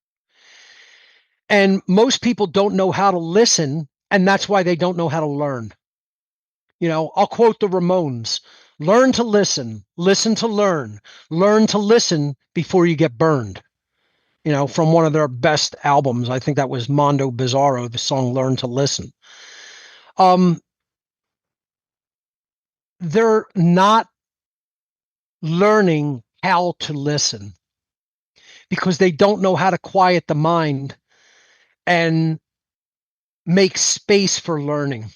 And most people don't know how to listen, and that's why they don't know how to learn. I'll quote the Ramones: learn to listen to learn to listen before you get burned. From one of their best albums. I think that was Mondo Bizarro, the song Learn to Listen. They're not learning how to listen because they don't know how to quiet the mind and make space for learning.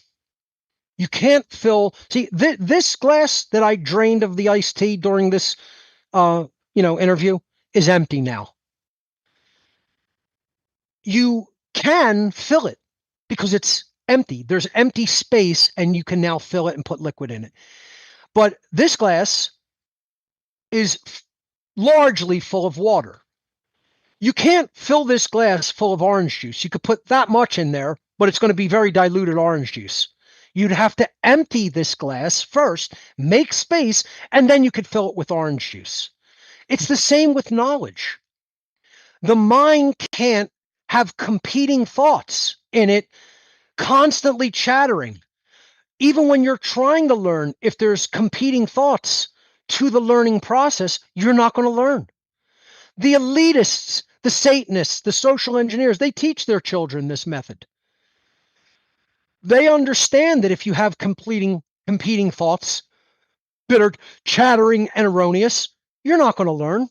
You can't this glass that I drained of the iced tea during this interview is empty now. You can fill it because it's empty. There's empty space, and you can now fill it and put liquid in it. But this glass is largely full of water. You can't fill this glass full of orange juice. You could put that much in there, but it's going to be very diluted orange juice. You'd have to empty this glass first, make space, and then you could fill it with orange juice. It's the same with knowledge. The mind can't have competing thoughts in it, constantly chattering. Even when you're trying to learn, if there's competing thoughts to the learning process, you're not going to learn. The elitists The Satanists, the social engineers, they teach their children this method. They understand that if you have competing thoughts that are chattering and erroneous, you're not going to learn.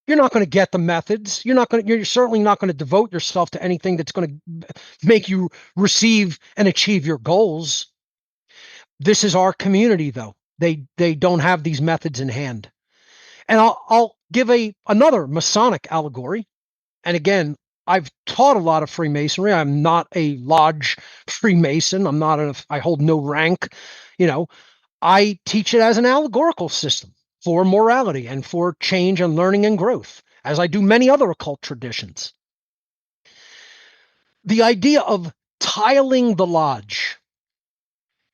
You're not going to get the methods. You're certainly not going to devote yourself to anything that's going to make you receive and achieve your goals. This is our community, though. They don't have these methods in hand. And I'll give another Masonic allegory. And again, I've taught a lot of Freemasonry. I'm not a lodge Freemason. I hold no rank. I teach it as an allegorical system for morality and for change and learning and growth, as I do many other occult traditions. The idea of tiling the lodge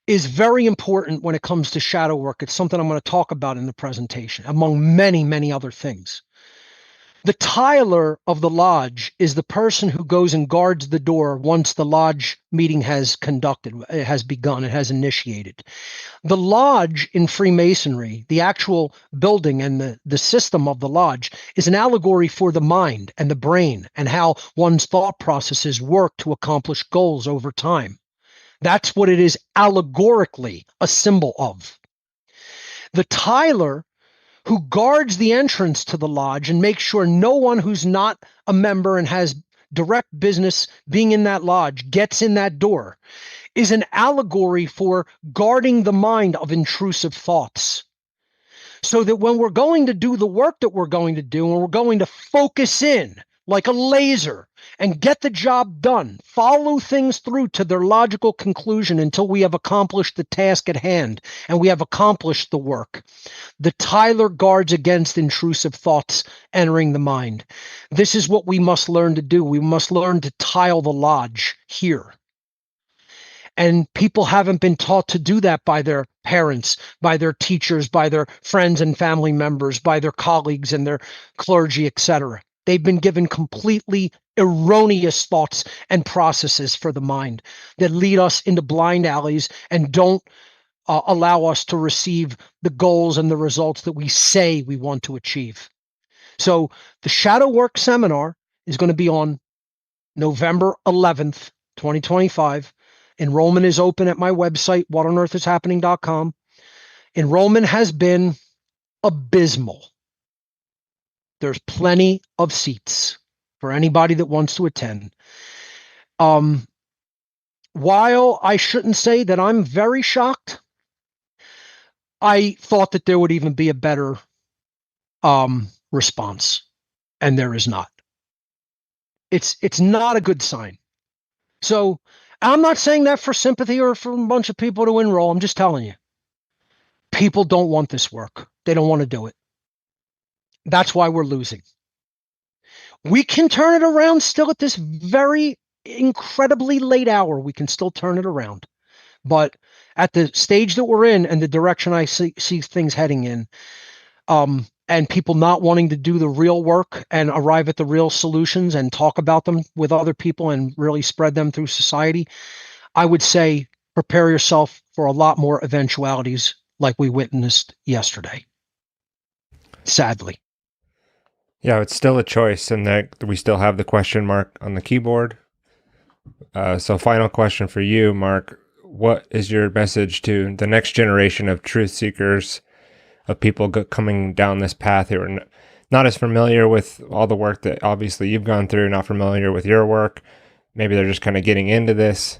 is very important when it comes to shadow work. It's something I'm going to talk about in the presentation, among many, many other things. The tiler of the lodge is the person who goes and guards the door once the lodge meeting has begun, it has initiated. The lodge in Freemasonry, the actual building and the system of the lodge, is an allegory for the mind and the brain and how one's thought processes work to accomplish goals over time. That's what it is allegorically a symbol of. The tiler who guards the entrance to the lodge and makes sure no one who's not a member and has direct business being in that lodge gets in that door, is an allegory for guarding the mind of intrusive thoughts. So that when we're going to do the work that we're going to do, and we're going to focus in like a laser and get the job done, follow things through to their logical conclusion until we have accomplished the task at hand and we have accomplished the work. The tiler guards against intrusive thoughts entering the mind. This is what we must learn to do. We must learn to tile the lodge here. And people haven't been taught to do that by their parents, by their teachers, by their friends and family members, by their colleagues and their clergy, etc. They've been given completely erroneous thoughts and processes for the mind that lead us into blind alleys and don't allow us to receive the goals and the results that we say we want to achieve. So the Shadow Work Seminar is going to be on November 11th, 2025. Enrollment is open at my website, whatonearthishappening.com. Enrollment has been abysmal. There's plenty of seats for anybody that wants to attend. While I shouldn't say that I'm very shocked, I thought that there would even be a better response, and there is not. It's not a good sign. So I'm not saying that for sympathy or for a bunch of people to enroll. I'm just telling you. People don't want this work. They don't want to do it. That's why we're losing. We can turn it around still at this very incredibly late hour. We can still turn it around. But at the stage that we're in and the direction I see things heading in, and people not wanting to do the real work and arrive at the real solutions and talk about them with other people and really spread them through society, I would say prepare yourself for a lot more eventualities like we witnessed yesterday. Sadly. Yeah, it's still a choice, and that we still have the question mark on the keyboard. So final question for you, Mark. What is your message to the next generation of truth seekers, of people coming down this path who are not as familiar with all the work that obviously you've gone through, not familiar with your work? Maybe they're just kind of getting into this,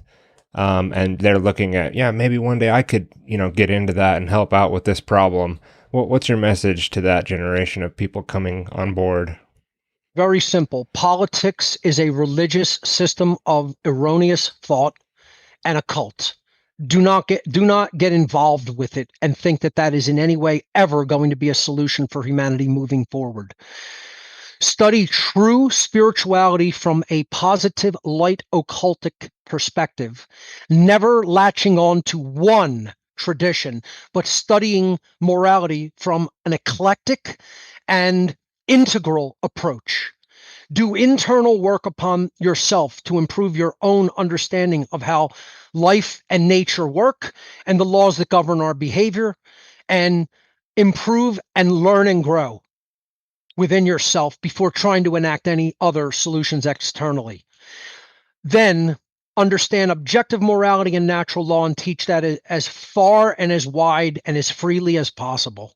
and they're looking at, maybe one day I could, get into that and help out with this problem. What's your message to that generation of people coming on board? Very simple. Politics is a religious system of erroneous thought and a cult. Do not get involved with it and think that that is in any way ever going to be a solution for humanity moving forward. Study true spirituality from a positive, light, occultic perspective, never latching on to one tradition, but studying morality from an eclectic and integral approach. Do internal work upon yourself to improve your own understanding of how life and nature work and the laws that govern our behavior, and improve and learn and grow. within yourself before trying to enact any other solutions externally. Then understand objective morality and natural law and teach that as far and as wide and as freely as possible.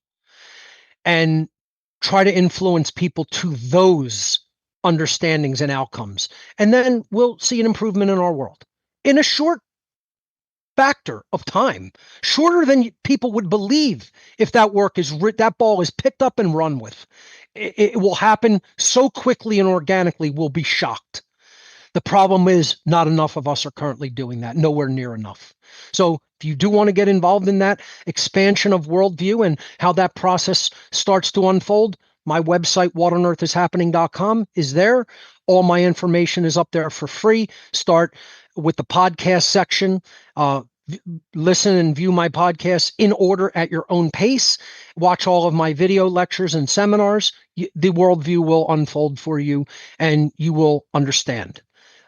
And try to influence people to those understandings and outcomes. And then we'll see an improvement in our world in a short factor of time, shorter than people would believe if that that ball is picked up and run with. It will happen so quickly and organically, we'll be shocked. The problem is not enough of us are currently doing that, nowhere near enough. So if you do want to get involved in that expansion of worldview and how that process starts to unfold, my website, whatonearthishappening.com, is there. All my information is up there for free. Start with the podcast section. Listen and view my podcasts in order at your own pace. Watch all of my video lectures and seminars. The worldview will unfold for you and you will understand.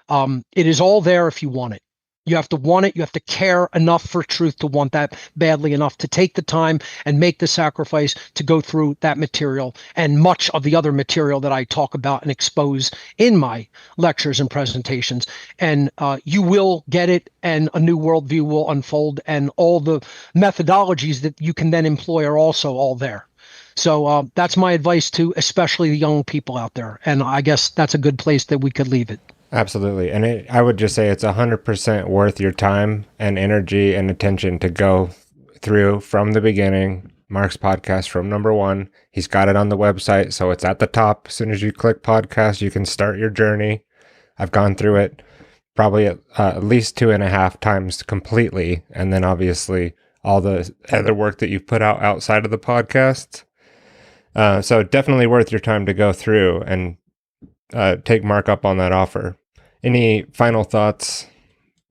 It is all there if you want it. You have to want it. You have to care enough for truth to want that badly enough to take the time and make the sacrifice to go through that material and much of the other material that I talk about and expose in my lectures and presentations. And you will get it, and a new worldview will unfold, and all the methodologies that you can then employ are also all there. So that's my advice to especially the young people out there. And I guess that's a good place that we could leave it. Absolutely. And I would just say it's 100% worth your time and energy and attention to go through from the beginning. Mark's podcast from number 1. He's got it on the website, so it's at the top. As soon as you click podcast, you can start your journey. I've gone through it probably at least 2.5 times completely. And then obviously all the other work that you've put out outside of the podcast. So definitely worth your time to go through and take Mark up on that offer. Any final thoughts,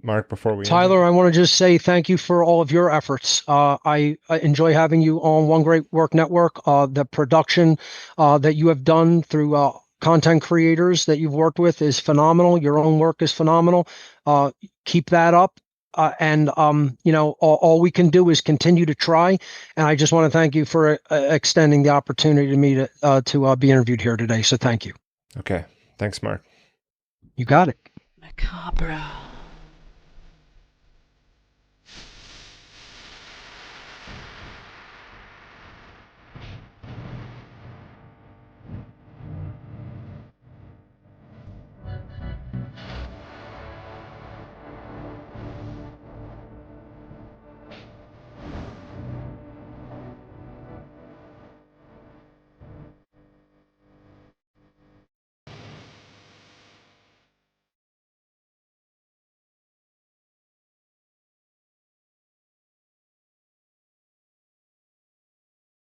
Mark, before we Tyler, I want to just say thank you for all of your efforts. I enjoy having you on One Great Work Network. The production that you have done through content creators that you've worked with is phenomenal. Your own work is phenomenal. Keep that up. And all we can do is continue to try. And I just want to thank you for extending the opportunity to me to be interviewed here today. So thank you. Okay. Thanks, Mark. You got it. Macabre.